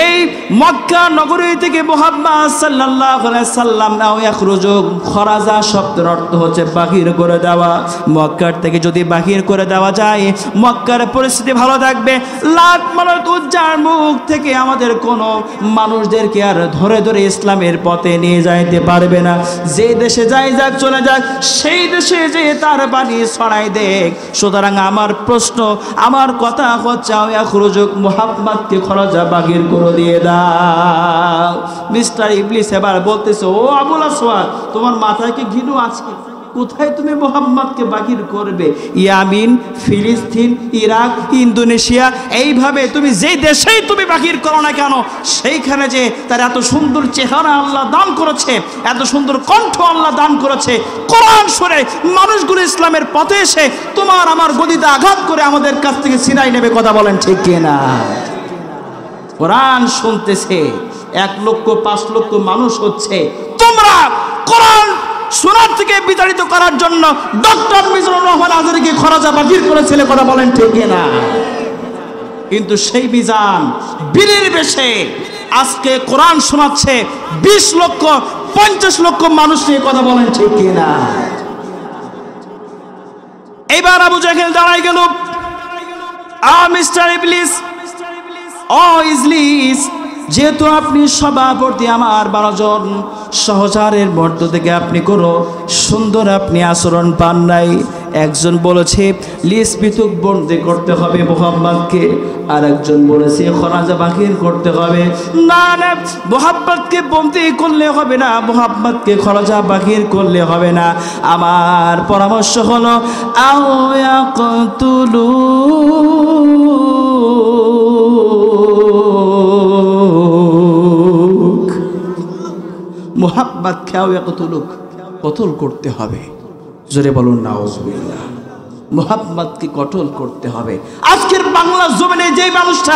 এই মক্কা নগরী থেকে মুহাম্মদ সাল্লাল্লাহু আলাইহি সাল্লাম আও ইয়াখরুজু খরাজা শব্দের অর্থ হচ্ছে বাহির করে দেওয়া, মক্কার থেকে যদি বাহির করে দেওয়া যায় মক্কার পরিস্থিতি ভালো থাকবে। লাখ মানুষ উজ্জার মুখ থেকে আমাদের কোনো মানুষদেরকে আর ধরে ধরে ইসলামের পথে নিয়ে যাইতে পারবে না। যে দেশে যাই যাক চলে যাক, সেই দেশে যে তার বাণী ছড়াই দেখ। সুতরাং আমার প্রশ্ন, আমার কথা হচ্ছে মুহাম্মদকে খরজা বাহির করে দিয়ে দাও। মিস্টার ইবলিস এবার বলতেছে, ও আবুল আসওয়াদ, তোমার মাথায় কি ঘৃণ আছে? কোথায় তুমি মুহাম্মদকে বাহির করবে? ইয়ামিন, ফিলিস্তিন, ইরাক, ইন্দোনেশিয়া, এইভাবে তুমি যেই দেশেই তুমি বাহির করো না কেন, সেইখানে যে তার এত সুন্দর চেহারা আল্লাহ দান করেছে, এত সুন্দর কণ্ঠ আল্লাহ দান করেছে, কোরআন শুনে মানুষগুলো ইসলামের পথে এসে তোমার আমার গদিতে আঘাত করে আমাদের কাছ থেকে ছিনাই নেবে। কথা বলেন ঠিক কিনা? কোরআন শুনতেছে 1 লক্ষ 5 লক্ষ মানুষ হচ্ছে, তোমরা কোরআন শোনার থেকে বিতাড়িত করার জন্য ডক্টর মিজানুর রহমান আজহারীকে খরজা বাহির করেছিল। কথা বলেন ঠিক না? কিন্তু সেই মিজান বীরের বেশে আজকে কোরআন শোনাচ্ছে 20 লক্ষ 50 লক্ষ মানুষ নিয়ে। কথা বলেন ঠিক না? এইবার আবু জাহেল দাঁড়াই গেল, মিস্টার ইবলিস, ও ইবলিস, যেহেতু আপনি সভাপতি, আমার 12 জন সহচারের মধ্য থেকে আপনি কোনো সুন্দর আপনি আচরণ পান নাই। একজন বলেছে লিস বিতুক বন্দি করতে হবে মুহাম্মদকে, আর একজন বলেছে খরাজা বাহির করতে হবে। না না, মুহাম্মদকে বন্দি করলে হবে না, মুহাম্মদকে খরাজা বাহির করলে হবে না। আমার পরামর্শ হলো আও ইয়াকতুলু মুহাম্মদ খেয়াও ইয়াকতুলুক, কতল করতে হবে। জোরে বলুন নাউজুবিল্লাহ। মুহাম্মদকে কতল করতে হবে। আজকের বাংলা জমিনে যে মানুষটা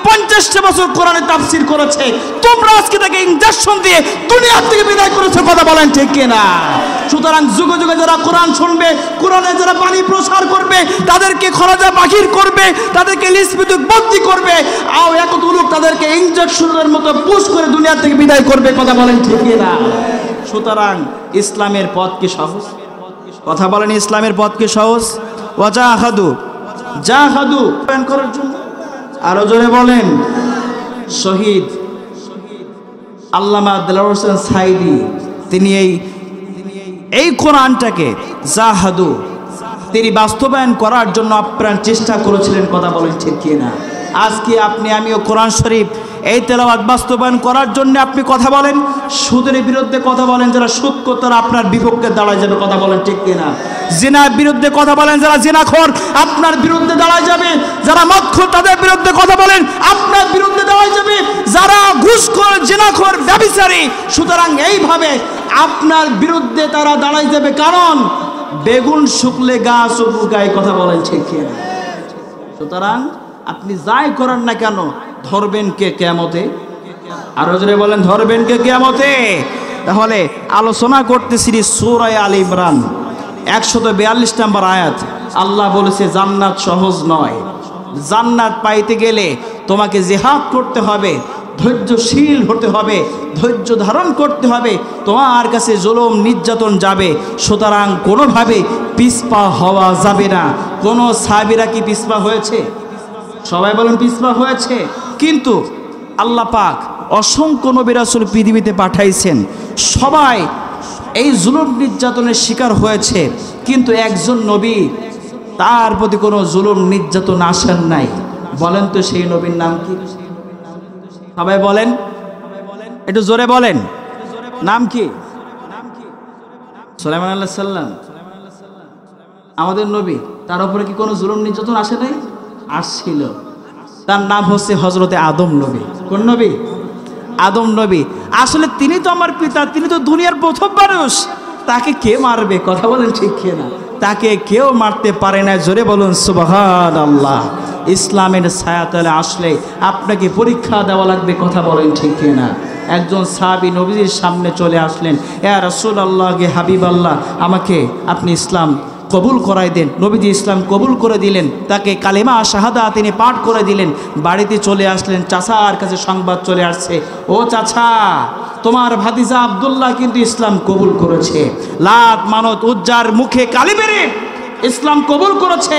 50টা বছর কোরআনে তাফসীর করেছে, তোমরা আজকে তাকে ইনজেকশন দিয়ে দুনিয়া থেকে বিদায় করেছো। কথা বলেন ঠিক কিনা? সুতরাং যুগে যুগে যারা কোরআন শুনবে, কোরআনে যারা বাণী প্রচার করবে, তাদেরকে খরজা বাহির করবে, তাদেরকে লিসবিতুক বন্দি করবে, আও ইয়াকতুলুক, তাদেরকে ইনজেকশনের মতো পুশ করে দুনিয়া থেকে বিদায় করবে। কথা বলেন ঠিক কিনা? সুতরাং ইসলামের পথ কি সহজ? কথা বলেন, ইসলামের পথ কি সহজ? ওয়াজাহাদু, জাহাদু করার জন্য। আরো জোরে বলেন। শহীদ আল্লামা দেলোয়ার হোসেন সাইদি তিনি এই কোরআনটাকে জাহাদু তিনি বাস্তবায়ন করার জন্য আপ্রাণ চেষ্টা করেছিলেন। কথা বলেন ঠিক কিনা? আজকে আপনি আমিও কোরআন শরীফ এই তেলাওয়াত বাস্তবায়ন করার জন্য আপনি কথা বলেন, সুদের বিরুদ্ধে কথা বলেন, যারা সুদ করে তারা আপনার বিপক্ষে দাঁড়ায় যাবে, কথা বলেন ঠিক কিনা? জিনার বিরুদ্ধে কথা বলেন, যারা জিনাখোর আপনার বিরুদ্ধে দাঁড়ায় যাবে, যারা মদখোর তাদের বিরুদ্ধে কথা বলেন, আপনার বিরুদ্ধে দাঁড়ায় যাবে, যারা ঘুষখোর জিনাখোর ব্যভিচারী, সুতরাং এইভাবে আপনার বিরুদ্ধে তারা দাঁড়ায় যাবে। কারণ বেগুন শুকলে গাছ শুকায়, কথা বলেন ঠিক কিনা? সুতরাং আপনি যাই করেন না কেন ধরবেন কে কিয়ামতে? আরো জোরে বলেন, ধরবেন কে কিয়ামতে? তাহলে আলোচনা করতেছি সূরা আলে ইমরান 142 নম্বর আয়াত। আল্লাহ বলেছে জান্নাত সহজ নয়, জান্নাত পাইতে গেলে তোমাকে জিহাদ করতে হবে, ধৈর্যশীল হতে হবে, ধৈর্য ধারণ করতে হবে, তোমার কাছে জুলুম নির্যাতন যাবে, সুতরাং কোনোভাবে পিছপা হওয়া যাবে না। কোনো সাহাবীরা কি পিছপা হয়েছে? সবাই বলেন পিছপা হয়েছে। কিন্তু আল্লাহ পাক অসংখ্য নবী রাসূল পৃথিবীতে পাঠাইছেন, সবাই এই জুলুম নির্যাতনের শিকার হয়েছে, কিন্তু একজন নবী তার প্রতি কোনো জুলুম নির্যাতন আসেন নাই। বলেন তো সেই নবীর নাম কি? সবাই বলেন, একটু জোরে বলেন, নাম কি? সুলাইমান আলাইহিস সালাম আমাদের নবী, তার উপরে কি কোনো জুলুম নির্যাতন আসে নাই? আসছিল। তার নাম হচ্ছে হযরতে আদম নবী। কোন নবী? আদম নবী। আসলে তিনি তো আমার পিতা, তিনি তো দুনিয়ার প্রথম মানুষ, তাকে কে মারবে? কথা বলেন ঠিক কিনা? তাকে কেউ মারতে পারে না। জোরে বলুন সুবহানাল্লাহ। ইসলামের ছায়াতলে আসলে আপনাকে পরীক্ষা দেওয়া লাগবে, কথা বলেন ঠিক কিনা? একজন সাহাবী নবীজির সামনে চলে আসলেন, ইয়া রাসূলুল্লাহ, গে হাবিবাল্লাহ, আমাকে আপনি ইসলাম কবুল করাই দেন। নবীজি ইসলাম কবুল করে দিলেন, তাকে কালেমা শাহাদা তিনি পাঠ করে দিলেন। বাড়িতে চলে আসলেন, চাচার কাছে সংবাদ চলে আসছে, ও চাচা, তোমার ভাতিজা আব্দুল্লাহ কিন্তু ইসলাম কবুল করেছে, লাত মানত উজ্জার মুখে কালি বেরে ইসলাম কবুল করেছে,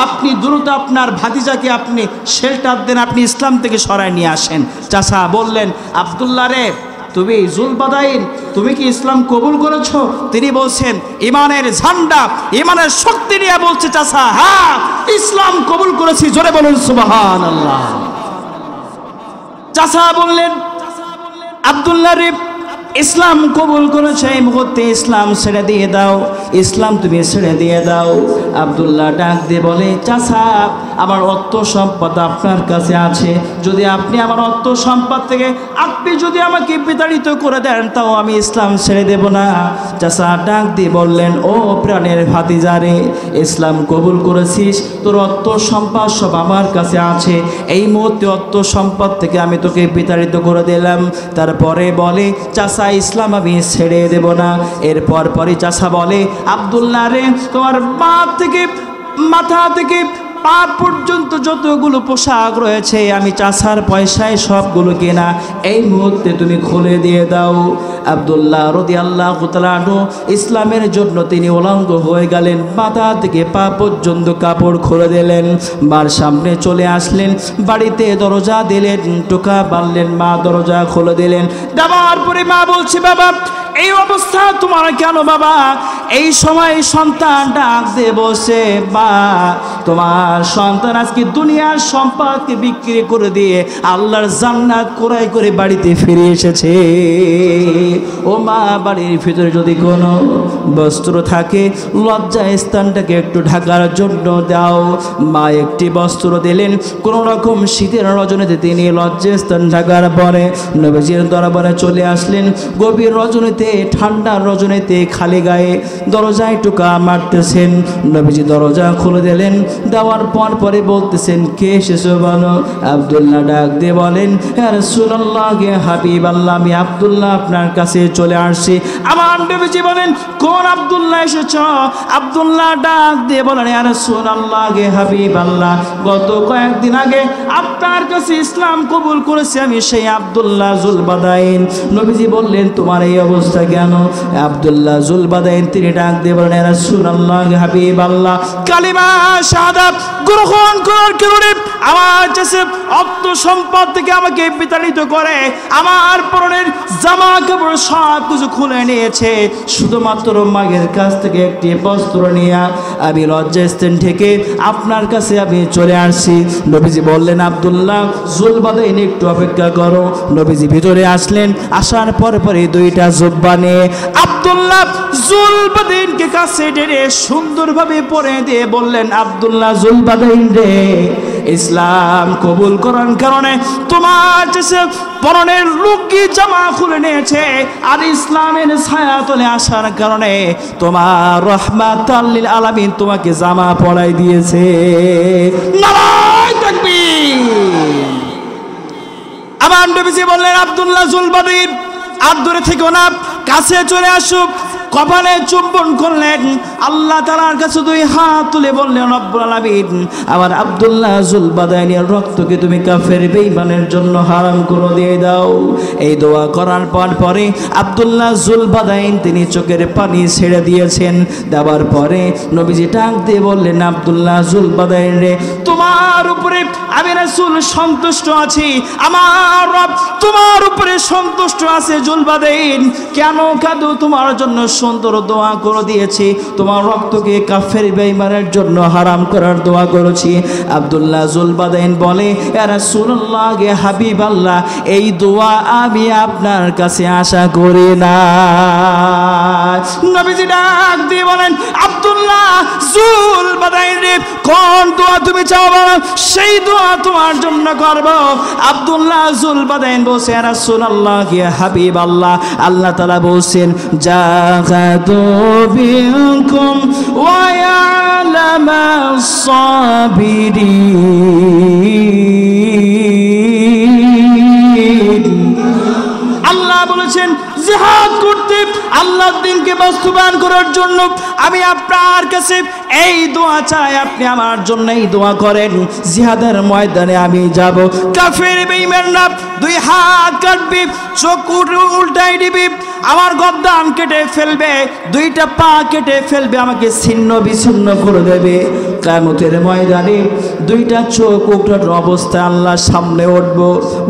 আপনি দ্রুত আপনার ভাতিজাকে আপনি শেল্টার দেন, আপনি ইসলাম থেকে সরায় নিয়ে আসেন। চাচা বললেন, আব্দুল্লাহ রে, তুমি জুলবাদাইন, তুমি কি ইসলাম কবুল করেছো? তিনি বলছেন ইমানের ঝান্ডা, ইমানের শক্তি নিয়ে বলছে, চাচা হ্যাঁ ইসলাম কবুল করেছি। জোরে বলুন সুবহানাল্লাহ। চাচা বললেন, আব্দুল্লাহ রে, ইসলাম কবুল করেছে, এই মুহূর্তে ইসলাম ছেড়ে দিয়ে দাও, ইসলাম তুমি ছেড়ে দিয়ে দাও। আব্দুল্লাহ ডাক দিয়ে বলে, চাচা আমার অর্থ সম্পদ আপনার কাছে আছে, যদি আপনি আমার অর্থ সম্পদ থেকে আপনি যদি আমাকে বিতাড়িত করে দেন তাও আমি ইসলাম ছেড়ে দেব না। চাচা ডাক দিয়ে বললেন, ও প্রাণের ভাতিজারে, ইসলাম কবুল করেছিস, তোর অর্থ সম্পদ সব আমার কাছে আছে, এই মুহূর্তে অর্থ সম্পদ থেকে আমি তোকে বিতাড়িত করে দিলাম। তারপরে বলে, চাচা ইসলাম আমি ছেড়ে দেব না। এরপর পরে চাচা বলে, আব্দুল্লাহ রে, তোমার পা থেকে মাথা থেকে পা পর্যন্ত যতগুলো পোশাক রয়েছে আমি চাচার পয়সায় সবগুলো কেনা, এই মুহূর্তে তুমি খুলে দিয়ে দাও। আব্দুল্লাহ রাদিয়াল্লাহু তাআলা আনহু ইসলামের জন্য তিনি উলঙ্গ হয়ে গেলেন, মাথা থেকে পা পর্যন্ত কাপড় খুলে দিলেন, মার সামনে চলে আসলেন, বাড়িতে দরজা দিলেন, টোকা বাঁধলেন, মা দরজা খুলে দিলেন। দেওয়ার পরে মা বলছে, বাবা এই অবস্থা তোমার কেন? বাবা এই সময় সন্তান ডাক দিয়ে বসে, বা তোমার সন্তান আজকে দুনিয়ার সম্পদকে বিক্রি করে দিয়ে আল্লাহর জান্নাত ক্রয় করে বাড়িতে ফিরে এসেছে। ও মা, বাড়ির ভিতরে যদি কোনো বস্ত্র থাকে লজ্জা স্থানটাকে একটু ঢাকার জন্য দাও। মা একটি বস্ত্র দিলেন, কোনো রকম শীতের রজনীতে তিনি লজ্জা স্থান ঢাকার পরে নবীজির দরবারে চলে আসলেন। গভীর রজনীতে, ঠান্ডার রজনীতে খালি গায়ে দরজায় টোকা মারতেছেন। নবীজি দরজা খুলে দিলেন, দেওয়ার পর পরে বলতেছেন, কে এসেছো বলো? আব্দুল্লাহ ডাক দিয়ে বলেন, ইয়া রাসূলুল্লাহ, গে হাবিবাল্লাহ, আমি আব্দুল্লাহ আপনার কাছে চলে আসছি। আমার নবীজি বলেন, কোন আব্দুল্লাহ এসেছ? আব্দুল্লাহ ডাক দিয়ে বলেন, ইয়া রাসূলুল্লাহ, গে হাবিবাল্লাহ, গত কয়েকদিন আগে আপনার কাছে ইসলাম কবুল করেছি আমি, সেই আব্দুল্লাহ জুলবাদাইন। নবীজি বললেন, তোমার এই অবস্থা অবস্থা কেন? আব্দুল্লাহ জুলবাদাইন তিনি ডাক দিয়ে বলেন, ইয়া রাসূলুল্লাহ, হাবিবাল্লাহ, কালিমা শাহাদাত গ্রহণ করার কারণে আমার কাছে অর্থ সম্পদ থেকে আমাকে বিতাড়িত করে, আমার পরনের জামা কাপড় সব কিছু খুলে নিয়েছে, শুধুমাত্র মায়ের কাছ থেকে একটি বস্ত্র নিয়ে আমি লজ্জাস্থান থেকে আপনার কাছে আমি চলে আসছি। নবীজি বললেন, আব্দুল্লাহ জুলবাদাইন একটু অপেক্ষা করো। নবীজি ভিতরে আসলেন, আসার পরে পরে দুইটা জুব্বা নিয়ে আব্দুল্লাহ জুলবাদাইনকে কাছে টেনে সুন্দরভাবে পরে দিয়ে বললেন, আব্দুল্লাহ জুলবাদাইন রে, ইসলাম কবুল করার কারণে তোমার কাছে পরনের লুঙ্গি জামা খুলে নিয়েছে, আর ইসলামের ছায়া তলে আসার কারণে তোমার রহমাতাল লিল আলামিন তোমাকে জামা পরাই দিয়েছে। নারায়ে তাকবীর। আমার নবীজি বললেন, আব্দুল্লাহ জুলবাদাইন আর দূরে থেকো না, কাছে চলে আসুক। কপালে চুম্বন করলেন, আল্লাহ তাআলার কাছে দুই হাত তুলে বললেন, রব্বুল আলামিন, আমার আব্দুল্লাহ জুলবাদাইনের রক্তকে তুমি কাফের বেঈমানের জন্য হারাম করে দিয়ে দাও। এই দোয়া করার পরে আব্দুল্লাহ জুলবাদাইন তিনি চোখের পানি ছেড়ে দিয়েছেন। দেওয়ার পরে নবীজি ডাক দিয়ে বললেন, আব্দুল্লাহ জুলবাদাইন রে, তোমার উপরে আমি রাসূল সন্তুষ্ট আছি, আমার রব তোমার উপরে সন্তুষ্ট আছে। জুলবাদাইন, কেন কাঁদো? তোমার জন্য সুন্দর দোয়া করে দিয়েছি, তোমার রক্তকে কাফের বেঈমানের জন্য হারাম করার দোয়া করেছি। আব্দুল্লাহ জুলবাদাইন বলে, ইয়া রাসূলুল্লাহ, গে হাবিবাল্লাহ, এই দোয়া আমি আপনার কাছে আশা করি না। নবীজি ডাক দিয়ে বলেন, আব্দুল্লাহ জুলবাদাইন রে, কোন দোয়া তুমি চাও বলো, সেই দোয়া তোমার জন্য করব। আব্দুল্লাহ জুলবাদাইন বলছে, ইয়া রাসূলুল্লাহ, গে হাবিবাল্লাহ, আল্লাহ তাআলা বলছেন, জাগাদু বিকুম ওয়া ইয়ালামাস সাবিরিন। আল্লাহ বলেছেন, জিহাদ করতে, আল্লাহর দ্বীনকে বাস্তবায়ন করার জন্য আমি আপনার কাছে এই দোয়া চাই, আপনি আমার জন্য এই দোয়া করেন। জিহাদের ময়দানে আমি যাব, কাফের বেঈমানরা দুই হাত কাটবে, চোখ উল্টাই দিবে, আমার গর্দান কেটে ফেলবে, দুইটা পা কেটে ফেলবে, আমাকে ছিন্ন বিচ্ছিন্ন করে দেবে। কিয়ামতের ময়দানে দুইটা চোখ উল্টানো অবস্থায় আল্লাহর সামনে উঠব,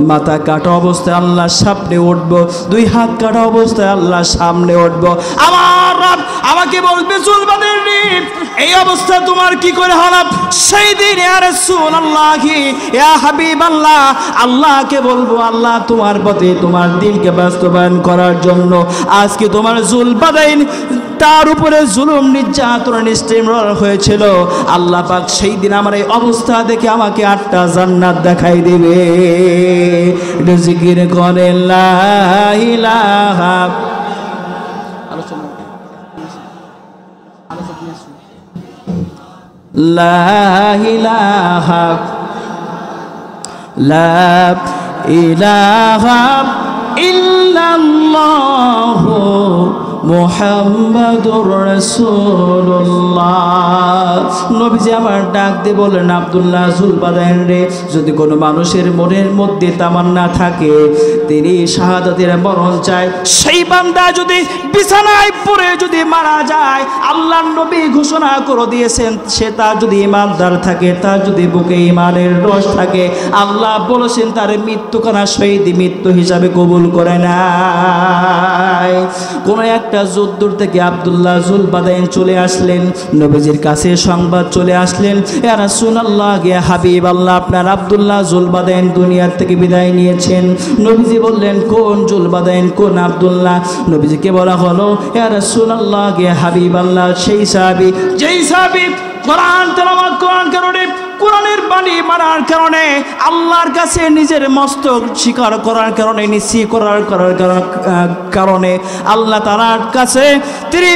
মাথা কাটা অবস্থায় আল্লাহর সামনে উঠব, দুই হাত কাটা অবস্থায় আল্লাহর সামনে উঠব। আমার রব আমাকে বলবে, জুলবাদাইন রে, এই অবস্থা তোমার কি করে হলো? সেই দিন ইয়া রাসূলুল্লাহ, ইয়া হাবিবাল্লাহ, আল্লাহকে বলবো, আল্লাহ তোমার পথে তোমার দ্বীনকে বাস্তবায়ন করার জন্য আজকে তোমার জুলবাদাইন তার উপরে জুলুম নির্যাতন নিষ্ঠুর হয়েছিল, আল্লাহ পাক সেই দিন আমার এই অবস্থা দেখে আমাকে 8টা জান্নাত দেখাই দিবে। জিকির করে লা ইলাহা, লা ইলাহা, লা ইলাহা ইল্লাল্লাহু মুহাম্মাদুর রাসূলুল্লাহ। নবীজি আমার ডাক দিয়ে বলেন, আব্দুল্লাহ জুলবাদাইন রে, যদি কোনো মানুষের মনের মধ্যে তামান্না থাকে তিনি শাহাদাতের মরণ চায়, সেই বান্দা যদি বিছানায় পড়ে যদি মারা যায়, আল্লাহর নবী ঘোষণা করে দিয়েছেন, সে তার যদি ইমানদার থাকে, তার যদি বুকে ইমানের রস থাকে, আল্লাহ বলেছেন তার মৃত্যুকানা শহীদ মৃত্যু হিসাবে কবুল করে নেয়। কোন একটা যুদ্ধ থেকে আব্দুল্লাহ জুলবাদাইন চলে আসলেন, নবীজির কাছে সংবাদ চলে আসলেন, ইয়া রাসূলুল্লাহ, ইয়া হাবিবাল্লাহ, আপনার আব্দুল্লাহ জুলবাদাইন দুনিয়ার থেকে বিদায় নিয়েছেন। নবীজি বললেন, কোন জুলবাদাইন, কোন আব্দুল্লাহ? নবীজিকে বলা হলো, ইয়া রাসূলুল্লাহ, ইয়া হাবিবাল্লাহ, সেই সাহাবী যেই সাহাবী কোরআন তেলাওয়াত করার কারণে, কোরআনের বাণী মানার কারণে, আল্লাহর কাছে নিজের মস্তক স্বীকার করার কারণে, নিশ্চি করার কারণে, আল্লাহ তাআলার কাছে তিনি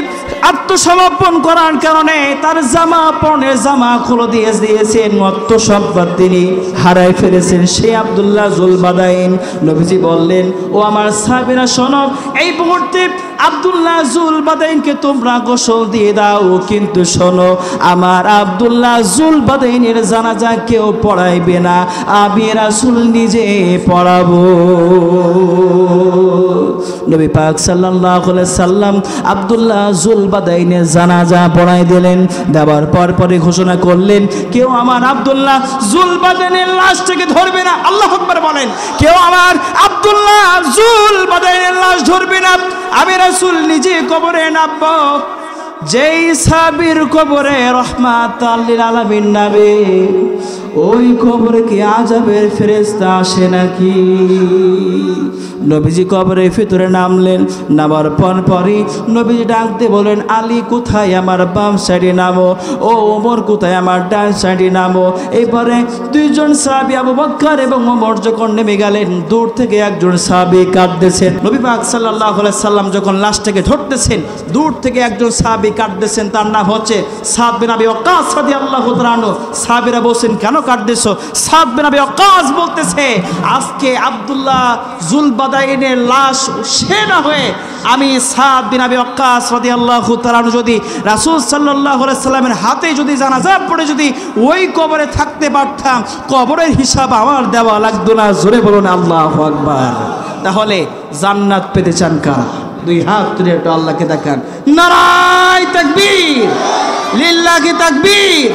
আত্মসমর্পণ করার কারণে তার জামা পরনের জামা খুলে দিয়েছেন, আত্মসম্পদ তিনি হারাই ফেলেছেন, সেই আব্দুল্লাহ জুলবাদাইন। নবীজি বললেন, ও আমার সাহাবীরা শোনো, এই মুহূর্তে আব্দুল্লাহ জুলবাদাইনকে তোমরা গোসল দিয়ে দাও, কিন্তু শোনো আমার আব্দুল্লাহ জুলবাদাইনের জানাজা কেউ পড়াইবে না, আমি রাসূল নিজে পড়াবো। নবী পাক সাল্লাল্লাহু আলাইহি সাল্লাম আব্দুল্লাহ জুলবাদাইনের জানাজা পড়াই দিলেন। দেওয়ার পরে ঘোষণা করলেন, কেউ আমার আব্দুল্লাহ জুলবাদাইনের লাশটাকে ধরবে না। আল্লাহু আকবার বলেন। কেউ আমার আব্দুল্লাহ জুলবাদাইনের লাশ ধরবে না, আমি রাসূল নিজে কবরে নামবো। যেই সাহাবীর কবরে রাহমাতাল লিল আলামিন নামে, ওই কবরে কি আযাবের ফেরেশতা আসে নাকি? নবীজি কবরের ভিতরে নামলেন। নামার পরই নবীজি ডাকতে বলেন, আলী কোথায় আমার বাম সাইডে নামো, ও ওমর কোথায় আমার ডান সাইডে নামো। এবারে দুইজন সাহাবী আবু বকর এবং ওমর যখন নেমে গেলেন, দূর থেকে একজন সাহাবী কাঁদতেছেন। নবী পাক সাল্লাল্লাহু আলাইহি সাল্লাম যখন লাশটাকে ধরতেছেন, দূর থেকে একজন সাহাবী কাঁদতেছেন, তার নাম হচ্ছে সাদ বিন আবি ওয়াক্কাস রাদিয়াল্লাহু তাআলা আনহু। সাহাবীরা বলছেন, কেন কাঁদতেছো? সাদ বিন আবি ওয়াক্কাস বলতেছে, আজকে আব্দুল্লাহ জুলবাদাইনের লাশ সে না হয়ে আমি সাদ বিন আবি ওয়াক্কাস রাদিয়াল্লাহু তাআলা আনহু যদি রাসূল সাল্লাল্লাহু আলাইহি সাল্লামের হাতে যদি জানাজা পড়ে যদি ওই কবরে থাকতে পারতাম, কবরের হিসাব আমার দেওয়া লাগতো না। জোরে বলুন আল্লাহু আকবার। তাহলে জান্নাত পেতে চান কারা? দুই হাত তুলে একটু আল্লাহকে দেখান। নারায়ে তাকবীর, লিল্লাহি তাকবীর।